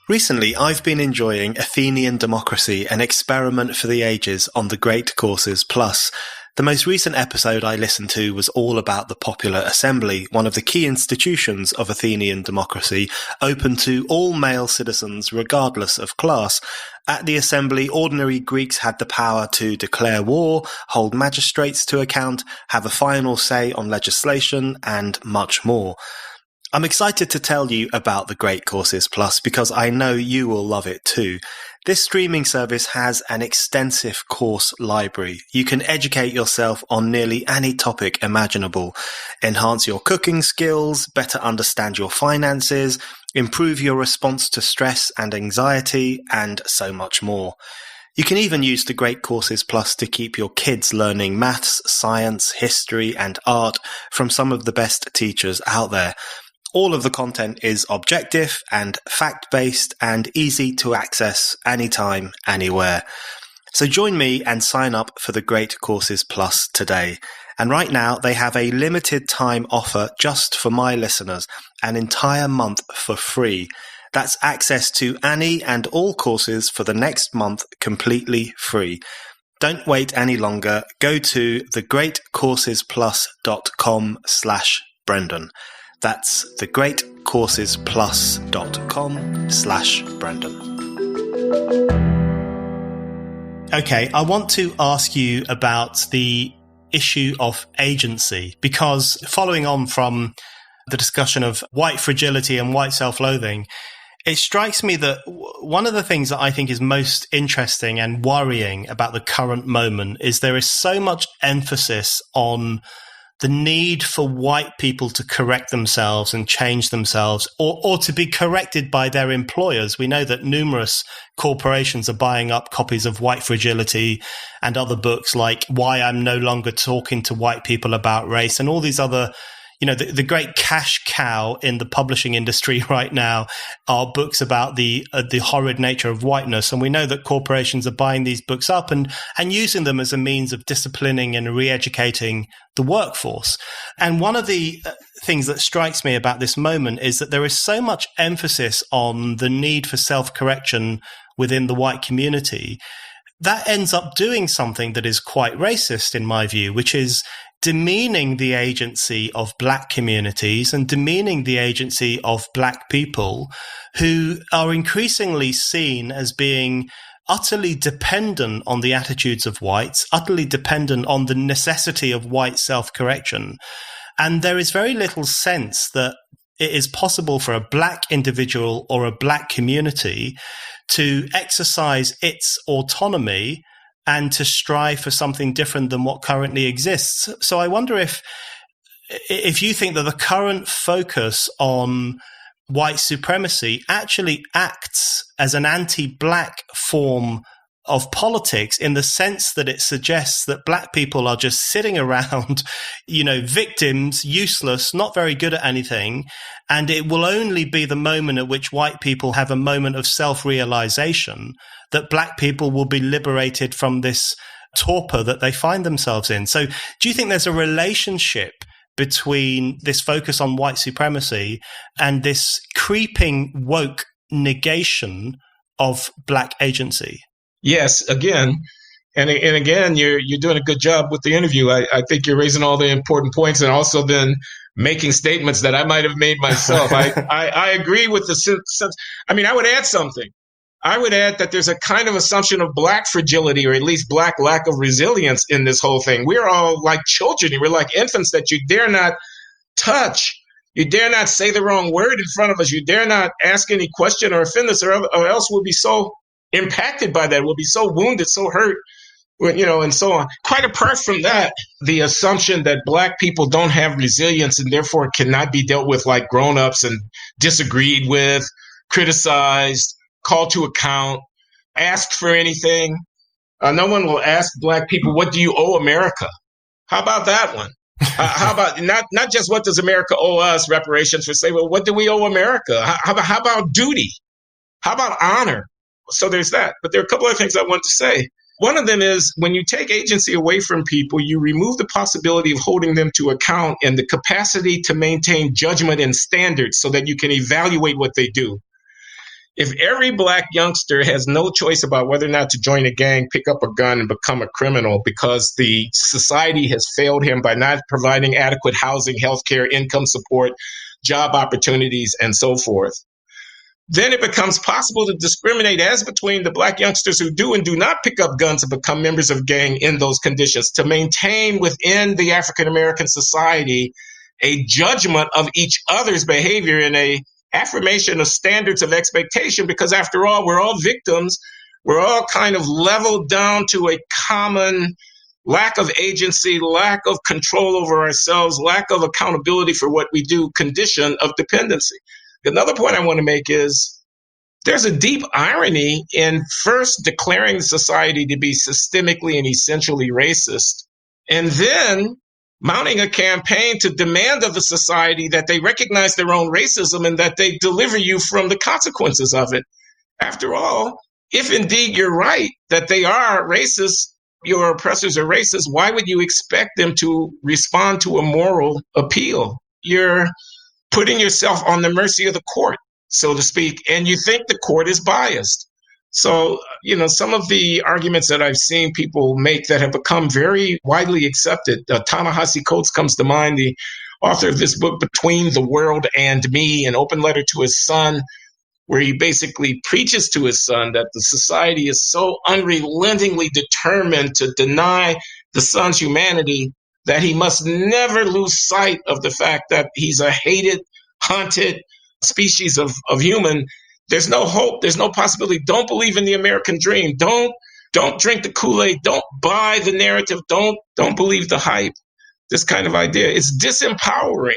Recently, I've been enjoying Athenian Democracy, an experiment for the ages on the Great Courses Plus. The most recent episode I listened to was all about the Popular Assembly, one of the key institutions of Athenian democracy, open to all male citizens regardless of class. At the assembly, ordinary Greeks had the power to declare war, hold magistrates to account, have a final say on legislation, and much more. I'm excited to tell you about the Great Courses Plus because I know you will love it too. This streaming service has an extensive course library. You can educate yourself on nearly any topic imaginable, enhance your cooking skills, better understand your finances, improve your response to stress and anxiety, and so much more. You can even use the Great Courses Plus to keep your kids learning maths, science, history, and art from some of the best teachers out there. All of the content is objective and fact-based and easy to access anytime, anywhere. So join me and sign up for the Great Courses Plus today. And right now, they have a limited time offer just for my listeners, an entire month for free. That's access to any and all courses for the next month completely free. Don't wait any longer. Go to thegreatcoursesplus.com/Brendan. That's thegreatcoursesplus.com/Brendan. Okay, I want to ask you about the issue of agency, because following on from the discussion of white fragility and white self-loathing, it strikes me that one of the things that I think is most interesting and worrying about the current moment is there is so much emphasis on the need for white people to correct themselves and change themselves, or to be corrected by their employers. We know that numerous corporations are buying up copies of White Fragility and other books like Why I'm No Longer Talking to White People About Race, and all these other, the great cash cow in the publishing industry right now are books about the horrid nature of whiteness. And we know that corporations are buying these books up and using them as a means of disciplining and re-educating the workforce. And one of the things that strikes me about this moment is that there is so much emphasis on the need for self-correction within the white community that ends up doing something that is quite racist in my view, which is demeaning the agency of black communities and demeaning the agency of black people who are increasingly seen as being utterly dependent on the attitudes of whites, utterly dependent on the necessity of white self-correction. And there is very little sense that it is possible for a black individual or a black community to exercise its autonomy and to strive for something different than what currently exists. So I wonder if you think that the current focus on white supremacy actually acts as an anti-black form of politics, in the sense that it suggests that black people are just sitting around, victims, useless, not very good at anything. And it will only be the moment at which white people have a moment of self-realization that black people will be liberated from this torpor that they find themselves in. So do you think there's a relationship between this focus on white supremacy and this creeping woke negation of black agency? Yes, again, And again, you're doing a good job with the interview. I think you're raising all the important points and also then making statements that I might have made myself. I agree with the sense. I mean, I would add something. I would add that there's a kind of assumption of Black fragility, or at least Black lack of resilience in this whole thing. We're all like children. We're like infants that you dare not touch. You dare not say the wrong word in front of us. You dare not ask any question or offend us, or else we'll be so impacted by that. We'll be so wounded, so hurt, and so on. Quite apart from that, the assumption that Black people don't have resilience and therefore cannot be dealt with like grown-ups and disagreed with, criticized, called to account, asked for anything. No one will ask Black people, what do you owe America? How about that one? How about not just what does America owe us, reparations, for say, well, what do we owe America? How about duty? How about honor? So there's that. But there are a couple of things I want to say. One of them is when you take agency away from people, you remove the possibility of holding them to account and the capacity to maintain judgment and standards so that you can evaluate what they do. If every Black youngster has no choice about whether or not to join a gang, pick up a gun, and become a criminal because the society has failed him by not providing adequate housing, healthcare, income support, job opportunities, and so forth, then it becomes possible to discriminate as between the Black youngsters who do and do not pick up guns and become members of gang in those conditions, to maintain within the African American society a judgment of each other's behavior and a affirmation of standards of expectation, because after all, we're all victims. We're all kind of leveled down to a common lack of agency, lack of control over ourselves, lack of accountability for what we do, condition of dependency. Another point I want to make is there's a deep irony in first declaring society to be systemically and essentially racist, and then mounting a campaign to demand of the society that they recognize their own racism and that they deliver you from the consequences of it. After all, if indeed you're right that they are racist, your oppressors are racist, why would you expect them to respond to a moral appeal? You're putting yourself on the mercy of the court, so to speak, and you think the court is biased. So, some of the arguments that I've seen people make that have become very widely accepted, Ta-Nehisi Coates comes to mind, the author of this book, Between the World and Me, an open letter to his son, where he basically preaches to his son that the society is so unrelentingly determined to deny the son's humanity that he must never lose sight of the fact that he's a hated, hunted species of human. There's no hope. There's no possibility. Don't believe in the American dream. Don't drink the Kool-Aid. Don't buy the narrative. Don't believe the hype. This kind of idea. It's disempowering.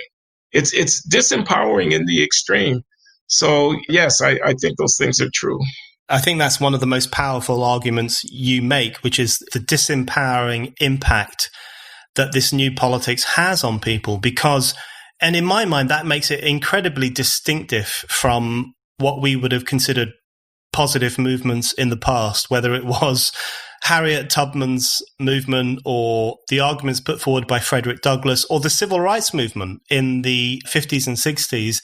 It's disempowering in the extreme. So yes, I think those things are true. I think that's one of the most powerful arguments you make, which is the disempowering impact that this new politics has on people, and in my mind, that makes it incredibly distinctive from what we would have considered positive movements in the past, whether it was Harriet Tubman's movement or the arguments put forward by Frederick Douglass or the civil rights movement in the 50s and 60s,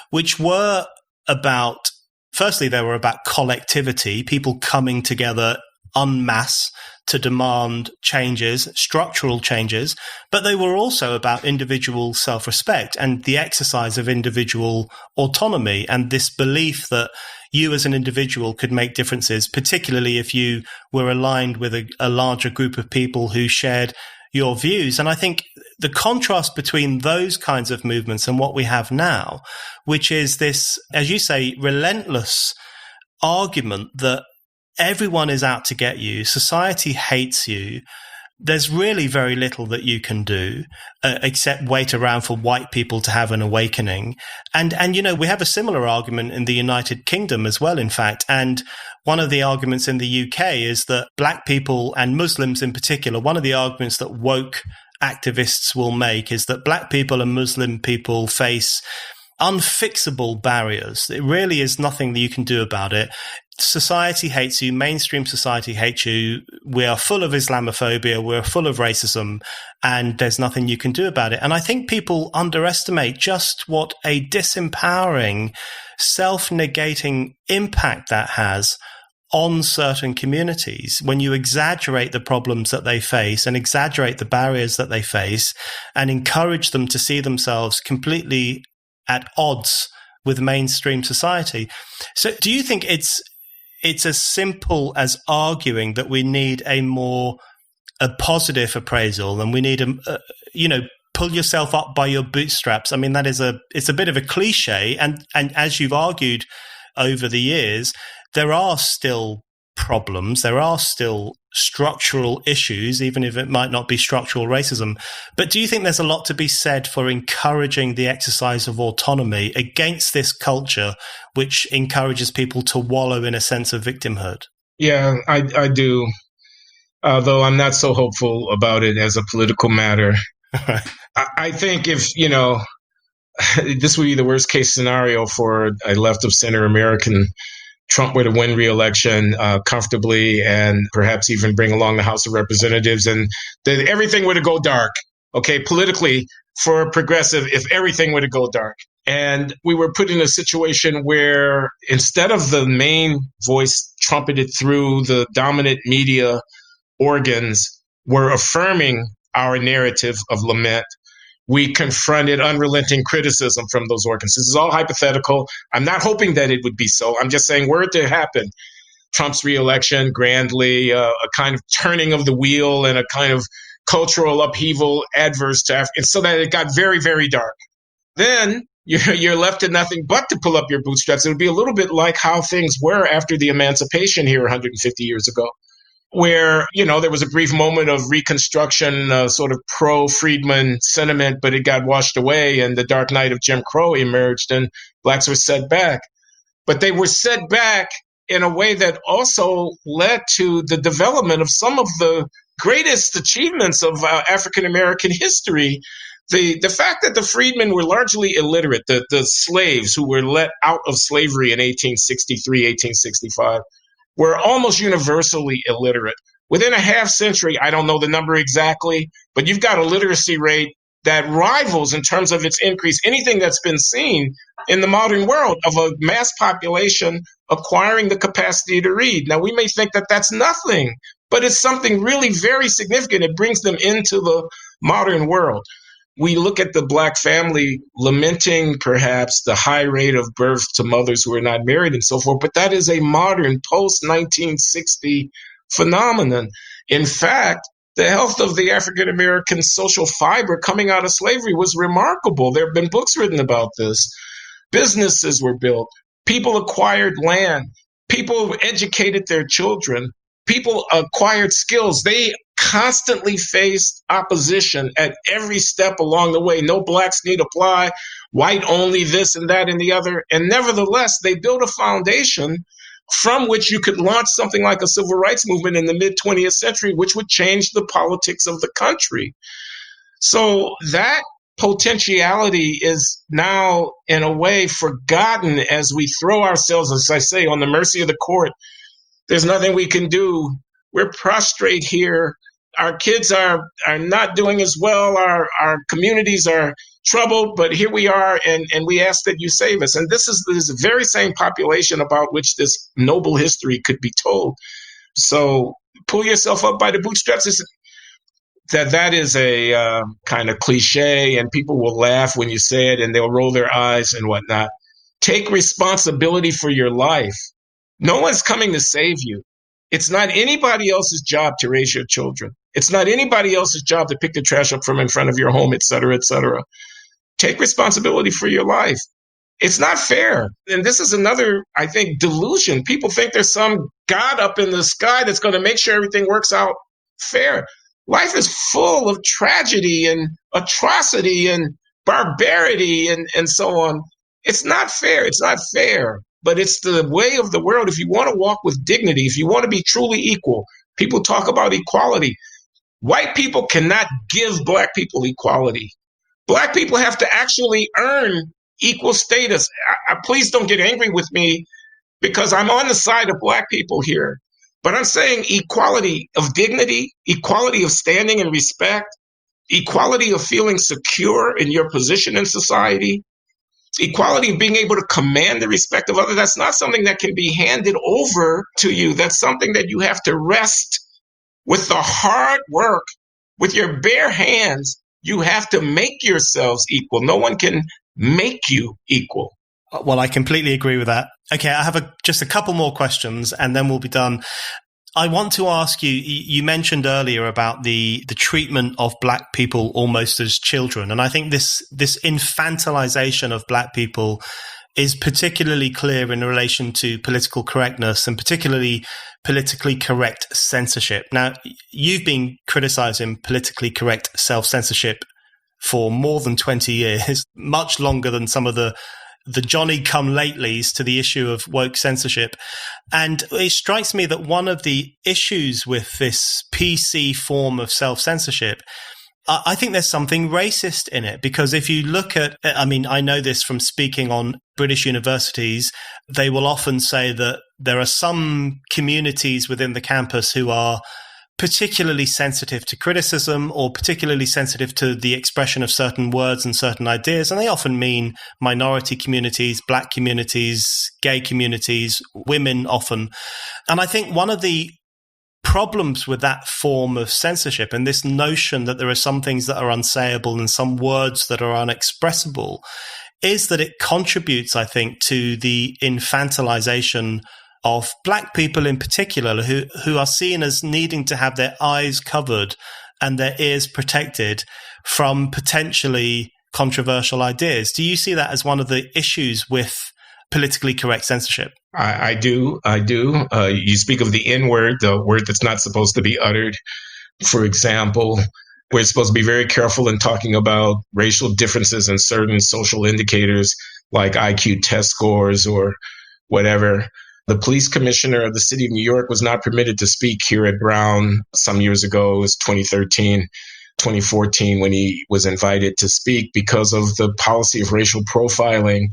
which were about, firstly, they were about collectivity, people coming together en masse to demand changes, structural changes, but they were also about individual self-respect and the exercise of individual autonomy and this belief that you as an individual could make differences, particularly if you were aligned with a larger group of people who shared your views. And I think the contrast between those kinds of movements and what we have now, which is this, as you say, relentless argument that everyone is out to get you, society hates you, there's really very little that you can do except wait around for white people to have an awakening. And we have a similar argument in the United Kingdom as well, in fact. And one of the arguments in the UK is that Black people and Muslims in particular, one of the arguments that woke activists will make is that Black people and Muslim people face unfixable barriers. It really is nothing that you can do about it. Society hates you. Mainstream society hates you. We are full of Islamophobia. We're full of racism, and there's nothing you can do about it. And I think people underestimate just what a disempowering, self-negating impact that has on certain communities, when you exaggerate the problems that they face and exaggerate the barriers that they face and encourage them to see themselves completely at odds with mainstream society. So do you think it's as simple as arguing that we need a positive appraisal, and we need pull yourself up by your bootstraps? I mean, it's a bit of a cliche, and as you've argued over the years, there are still problems, there are still structural issues, even if it might not be structural racism. But do you think there's a lot to be said for encouraging the exercise of autonomy against this culture which encourages people to wallow in a sense of victimhood? Yeah, I do. Though I'm not so hopeful about it as a political matter. I think if, this would be the worst case scenario for a left of center American. Trump were to win re-election comfortably and perhaps even bring along the House of Representatives, and then everything were to go dark, okay, politically for a progressive, if everything were to go dark. And we were put in a situation where instead of the main voice trumpeted through the dominant media organs were affirming our narrative of lament, we confronted unrelenting criticism from those organs. This is all hypothetical. I'm not hoping that it would be so. I'm just saying, were it to happen, Trump's reelection grandly, a kind of turning of the wheel and a kind of cultural upheaval adverse to Africa, so that it got very, very dark. Then you're left to nothing but to pull up your bootstraps. It would be a little bit like how things were after the emancipation here 150 years ago, where, there was a brief moment of Reconstruction, sort of pro-Freedman sentiment, but it got washed away and the dark night of Jim Crow emerged and blacks were set back. But they were set back in a way that also led to the development of some of the greatest achievements of African-American history. The fact that the freedmen were largely illiterate, the slaves who were let out of slavery in 1863, 1865, were almost universally illiterate. Within a half century, I don't know the number exactly, but you've got a literacy rate that rivals in terms of its increase anything that's been seen in the modern world of a mass population acquiring the capacity to read. Now, we may think that that's nothing, but it's something really very significant. It brings them into the modern world. We look at the Black family lamenting perhaps the high rate of birth to mothers who are not married and so forth, but that is a modern post-1960 phenomenon. In fact, the health of the African-American social fiber coming out of slavery was remarkable. There have been books written about this. Businesses were built. People acquired land. People educated their children. People acquired skills. They constantly faced opposition at every step along the way. No blacks need apply, white only, this and that and the other. And nevertheless, they built a foundation from which you could launch something like a civil rights movement in the mid-20th century, which would change the politics of the country. So that potentiality is now, in a way, forgotten as we throw ourselves, as I say, on the mercy of the court. There's nothing we can do. We're prostrate here. Our kids are not doing as well. Our communities are troubled, but here we are, and we ask that you save us. And this is the very same population about which this noble history could be told. So pull yourself up by the bootstraps. That is a kind of cliche, and people will laugh when you say it, and they'll roll their eyes and whatnot. Take responsibility for your life. No one's coming to save you. It's not anybody else's job to raise your children. It's not anybody else's job to pick the trash up from in front of your home, et cetera, et cetera. Take responsibility for your life. It's not fair. And this is another, I think, delusion. People think there's some God up in the sky that's going to make sure everything works out fair. Life is full of tragedy and atrocity and barbarity and so on. It's not fair. It's not fair. But it's the way of the world. If you want to walk with dignity, if you want to be truly equal, people talk about equality. White people cannot give black people equality. Black people have to actually earn equal status. Please don't get angry with me because I'm on the side of black people here. But I'm saying equality of dignity, equality of standing and respect, equality of feeling secure in your position in society. Equality of being able to command the respect of others, that's not something that can be handed over to you. That's something that you have to wrest with the hard work, with your bare hands. You have to make yourselves equal. No one can make you equal. Well, I completely agree with that. Okay, I have just a couple more questions and then we'll be done. I want to ask you, you mentioned earlier about the treatment of black people almost as children. And I think this infantilization of black people is particularly clear in relation to political correctness and particularly politically correct censorship. Now, you've been criticizing politically correct self-censorship for more than 20 years, much longer than some of the Johnny-come-latelys to the issue of woke censorship. And it strikes me that one of the issues with this PC form of self-censorship, I think there's something racist in it, because if you look at, I mean, I know this from speaking on British universities, they will often say that there are some communities within the campus who are particularly sensitive to criticism or particularly sensitive to the expression of certain words and certain ideas. And they often mean minority communities, black communities, gay communities, women often. And I think one of the problems with that form of censorship and this notion that there are some things that are unsayable and some words that are unexpressible is that it contributes, I think, to the infantilization of black people in particular, who are seen as needing to have their eyes covered and their ears protected from potentially controversial ideas. Do you see that as one of the issues with politically correct censorship? I do. You speak of the N-word, the word that's not supposed to be uttered. For example, we're supposed to be very careful in talking about racial differences in certain social indicators like IQ test scores or whatever. The police commissioner of the city of New York was not permitted to speak here at Brown some years ago. It was 2013, 2014 when he was invited to speak because of the policy of racial profiling,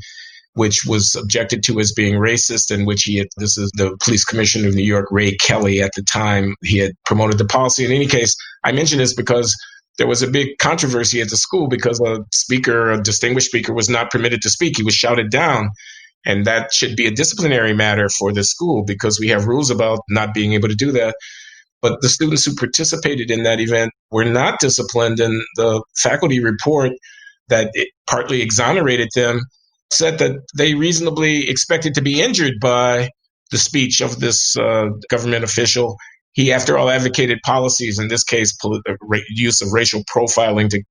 which was objected to as being racist, and which this is the police commissioner of New York, Ray Kelly, at the time, he had promoted the policy. In any case, I mention this because there was a big controversy at the school because a distinguished speaker was not permitted to speak. He was shouted down. And that should be a disciplinary matter for the school because we have rules about not being able to do that. But the students who participated in that event were not disciplined. And the faculty report that it partly exonerated them said that they reasonably expected to be injured by the speech of this government official. He, after all, advocated policies, in this case, use of racial profiling to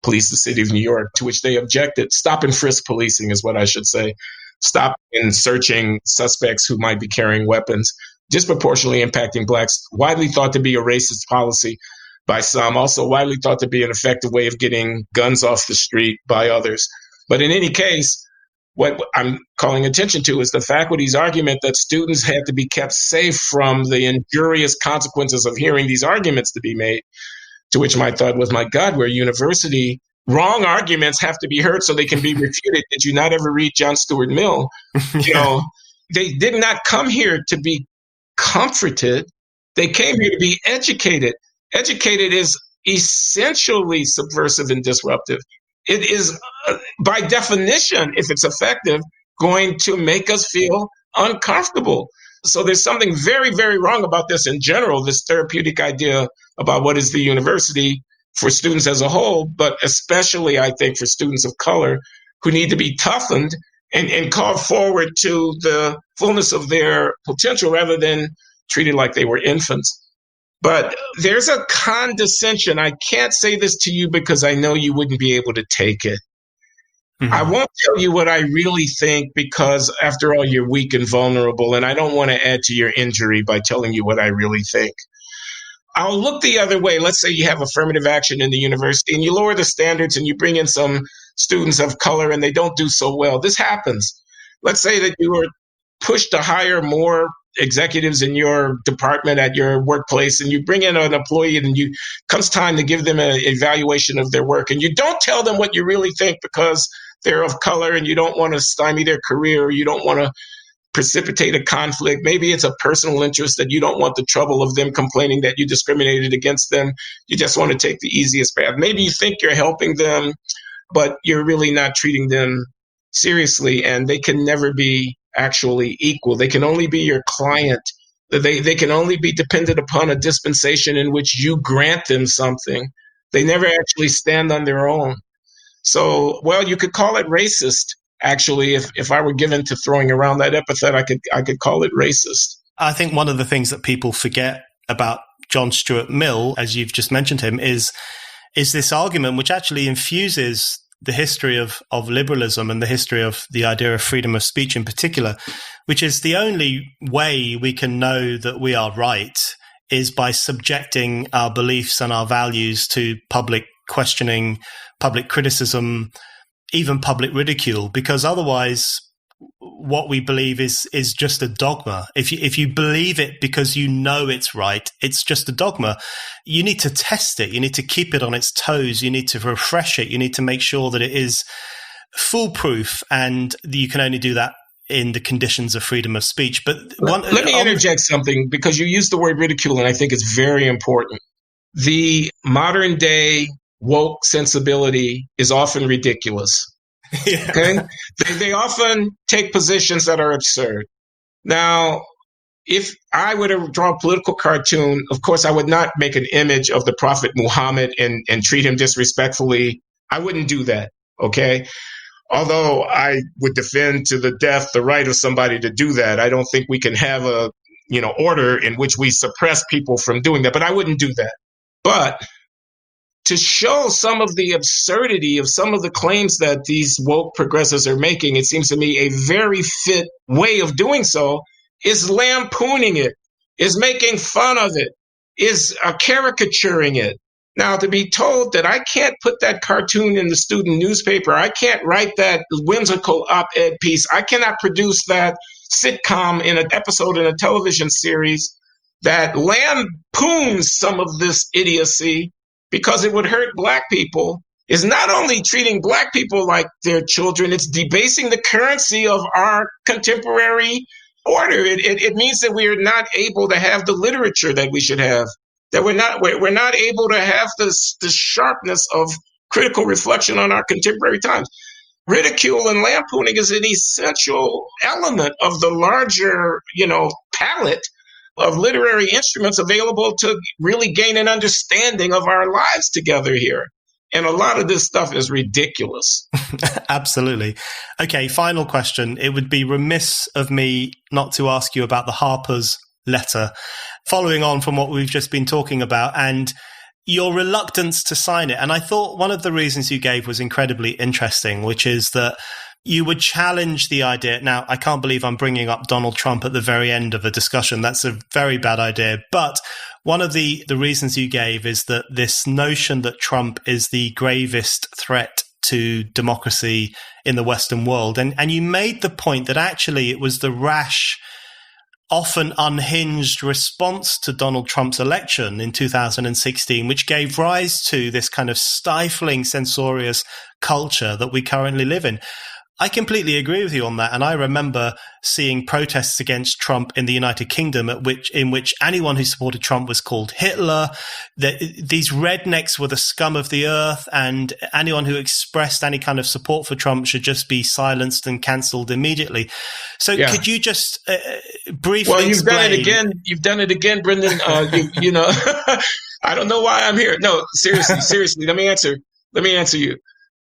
police the city of New York, to which they objected. Stop and frisk policing is what I should say. Stop in searching suspects who might be carrying weapons, disproportionately impacting blacks, widely thought to be a racist policy by some, also widely thought to be an effective way of getting guns off the street by others. But in any case, what I'm calling attention to is the faculty's argument that students had to be kept safe from the injurious consequences of hearing these arguments to be made, to which my thought was, my God, we're a university. Wrong arguments have to be heard so they can be refuted. Did you not ever read John Stuart Mill? Yeah. They did not come here to be comforted. They came here to be educated. Educated is essentially subversive and disruptive. It is, by definition, if it's effective, going to make us feel uncomfortable. So there's something very, very wrong about this in general, this therapeutic idea about what is the university for students as a whole, but especially, I think, for students of color who need to be toughened and called forward to the fullness of their potential rather than treated like they were infants. But there's a condescension. I can't say this to you because I know you wouldn't be able to take it. Mm-hmm. I won't tell you what I really think because, after all, you're weak and vulnerable, and I don't want to add to your injury by telling you what I really think. I'll look the other way. Let's say you have affirmative action in the university and you lower the standards and you bring in some students of color and they don't do so well. This happens. Let's say that you were pushed to hire more executives in your department at your workplace and you bring in an employee and comes time to give them an evaluation of their work and you don't tell them what you really think because they're of color and you don't want to stymie their career or you don't want to precipitate a conflict. Maybe it's a personal interest that you don't want the trouble of them complaining that you discriminated against them. You just want to take the easiest path. Maybe you think you're helping them, but you're really not treating them seriously, and they can never be actually equal. They can only be your client. They can only be dependent upon a dispensation in which you grant them something. They never actually stand on their own. So, well, you could call it racist. Actually, if I were given to throwing around that epithet, I could call it racist. I think one of the things that people forget about John Stuart Mill, as you've just mentioned him, is this argument which actually infuses the history of liberalism and the history of the idea of freedom of speech in particular, which is the only way we can know that we are right is by subjecting our beliefs and our values to public questioning, public criticism, even public ridicule, because otherwise what we believe is just a dogma. If you believe it because you know it's right, it's just a dogma. You need to test it. You need to keep it on its toes. You need to refresh it. You need to make sure that it is foolproof, and you can only do that in the conditions of freedom of speech. But let me interject something, because you used the word ridicule, and I think it's very important. The modern day woke sensibility is often ridiculous. Yeah. Okay, they often take positions that are absurd. Now, if I were to draw a political cartoon, of course, I would not make an image of the Prophet Muhammad and treat him disrespectfully. I wouldn't do that. Okay, although I would defend to the death the right of somebody to do that. I don't think we can have a order in which we suppress people from doing that. But I wouldn't do that. But to show some of the absurdity of some of the claims that these woke progressives are making, it seems to me a very fit way of doing so is lampooning it, is making fun of it, is caricaturing it. Now, to be told that I can't put that cartoon in the student newspaper, I can't write that whimsical op-ed piece, I cannot produce that sitcom in an episode in a television series that lampoons some of this idiocy, because it would hurt Black people, is not only treating Black people like their children, it's debasing the currency of our contemporary order. It means that we are not able to have the literature that we should have, that we're not able to have the sharpness of critical reflection on our contemporary times. Ridicule and lampooning is an essential element of the larger, palette of literary instruments available to really gain an understanding of our lives together here. And a lot of this stuff is ridiculous. Absolutely. Okay, final question. It would be remiss of me not to ask you about the Harper's letter, following on from what we've just been talking about and your reluctance to sign it. And I thought one of the reasons you gave was incredibly interesting, which is that you would challenge the idea. Now, I can't believe I'm bringing up Donald Trump at the very end of a discussion. That's a very bad idea. But one of the reasons you gave is that this notion that Trump is the gravest threat to democracy in the Western world. And you made the point that actually it was the rash, often unhinged response to Donald Trump's election in 2016, which gave rise to this kind of stifling, censorious culture that we currently live in. I completely agree with you on that. And I remember seeing protests against Trump in the United Kingdom in which anyone who supported Trump was called Hitler. These rednecks were the scum of the earth, and anyone who expressed any kind of support for Trump should just be silenced and cancelled immediately. So Could you just briefly explain? You've done it again, Brendan. You know, I don't know why I'm here. No, seriously, let me answer you.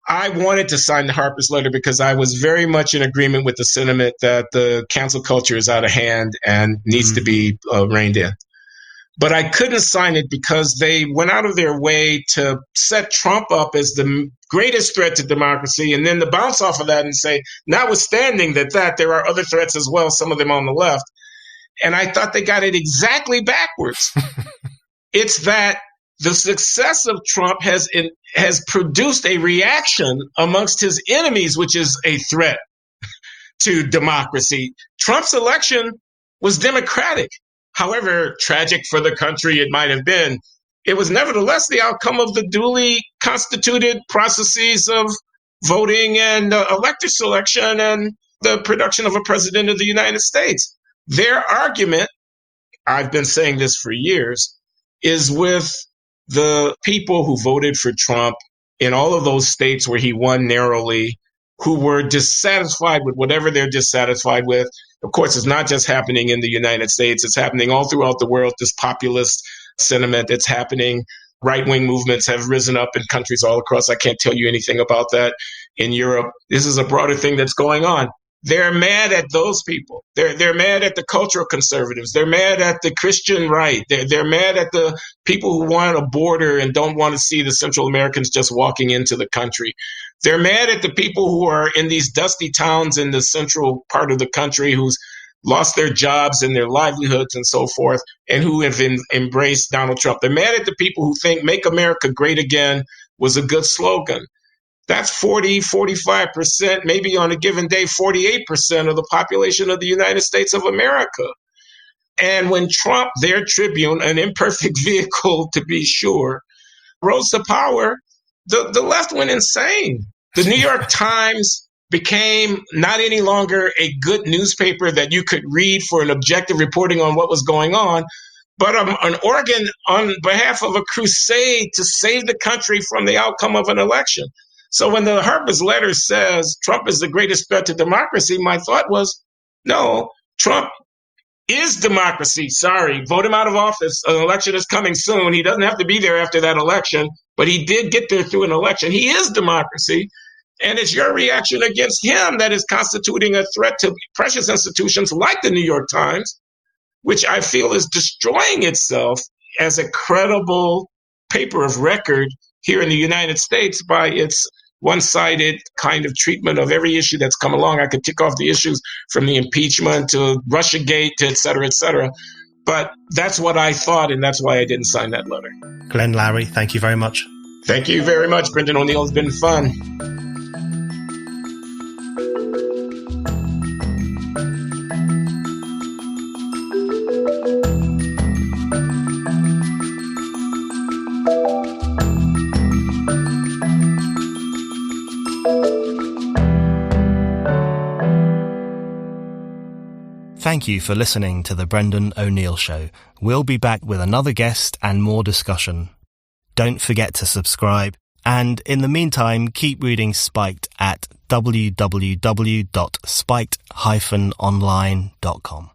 I wanted to sign the Harper's letter because I was very much in agreement with the sentiment that the cancel culture is out of hand and needs to be reined in. But I couldn't sign it because they went out of their way to set Trump up as the greatest threat to democracy, and then to bounce off of that and say, notwithstanding that there are other threats as well, some of them on the left. And I thought they got it exactly backwards. It's that the success of Trump has produced a reaction amongst his enemies, which is a threat to democracy. Trump's election was democratic. However tragic for the country it might have been, it was nevertheless the outcome of the duly constituted processes of voting and elector selection and the production of a president of the United States. Their argument, I've been saying this for years, is with the people who voted for Trump in all of those states where he won narrowly, who were dissatisfied with whatever they're dissatisfied with. Of course, it's not just happening in the United States. It's happening all throughout the world, this populist sentiment that's happening. Right-wing movements have risen up in countries all across. I can't tell you anything about that in Europe. This is a broader thing that's going on. They're mad at those people. They're mad at the cultural conservatives. They're mad at the Christian right. They're mad at the people who want a border and don't want to see the Central Americans just walking into the country. They're mad at the people who are in these dusty towns in the central part of the country who's lost their jobs and their livelihoods and so forth, and who have embraced Donald Trump. They're mad at the people who think "Make America Great Again" was a good slogan. That's 40, 45%, maybe on a given day, 48% of the population of the United States of America. And when Trump, their tribune, an imperfect vehicle to be sure, rose to power, the left went insane. The New York Times became not any longer a good newspaper that you could read for an objective reporting on what was going on, but an organ on behalf of a crusade to save the country from the outcome of an election. So when the Harper's letter says Trump is the greatest threat to democracy, my thought was, no, Trump is democracy. Sorry, vote him out of office. An election is coming soon. He doesn't have to be there after that election, but he did get there through an election. He is democracy. And it's your reaction against him that is constituting a threat to precious institutions like the New York Times, which I feel is destroying itself as a credible paper of record here in the United States by its one-sided kind of treatment of every issue that's come along. I could tick off the issues from the impeachment to Russiagate to et cetera, et cetera. But that's what I thought, and that's why I didn't sign that letter. Glenn Loury, thank you very much. Thank you very much, Brendan O'Neill. It's been fun. Thank you for listening to The Brendan O'Neill Show. We'll be back with another guest and more discussion. Don't forget to subscribe, and in the meantime, keep reading Spiked at www.spiked-online.com.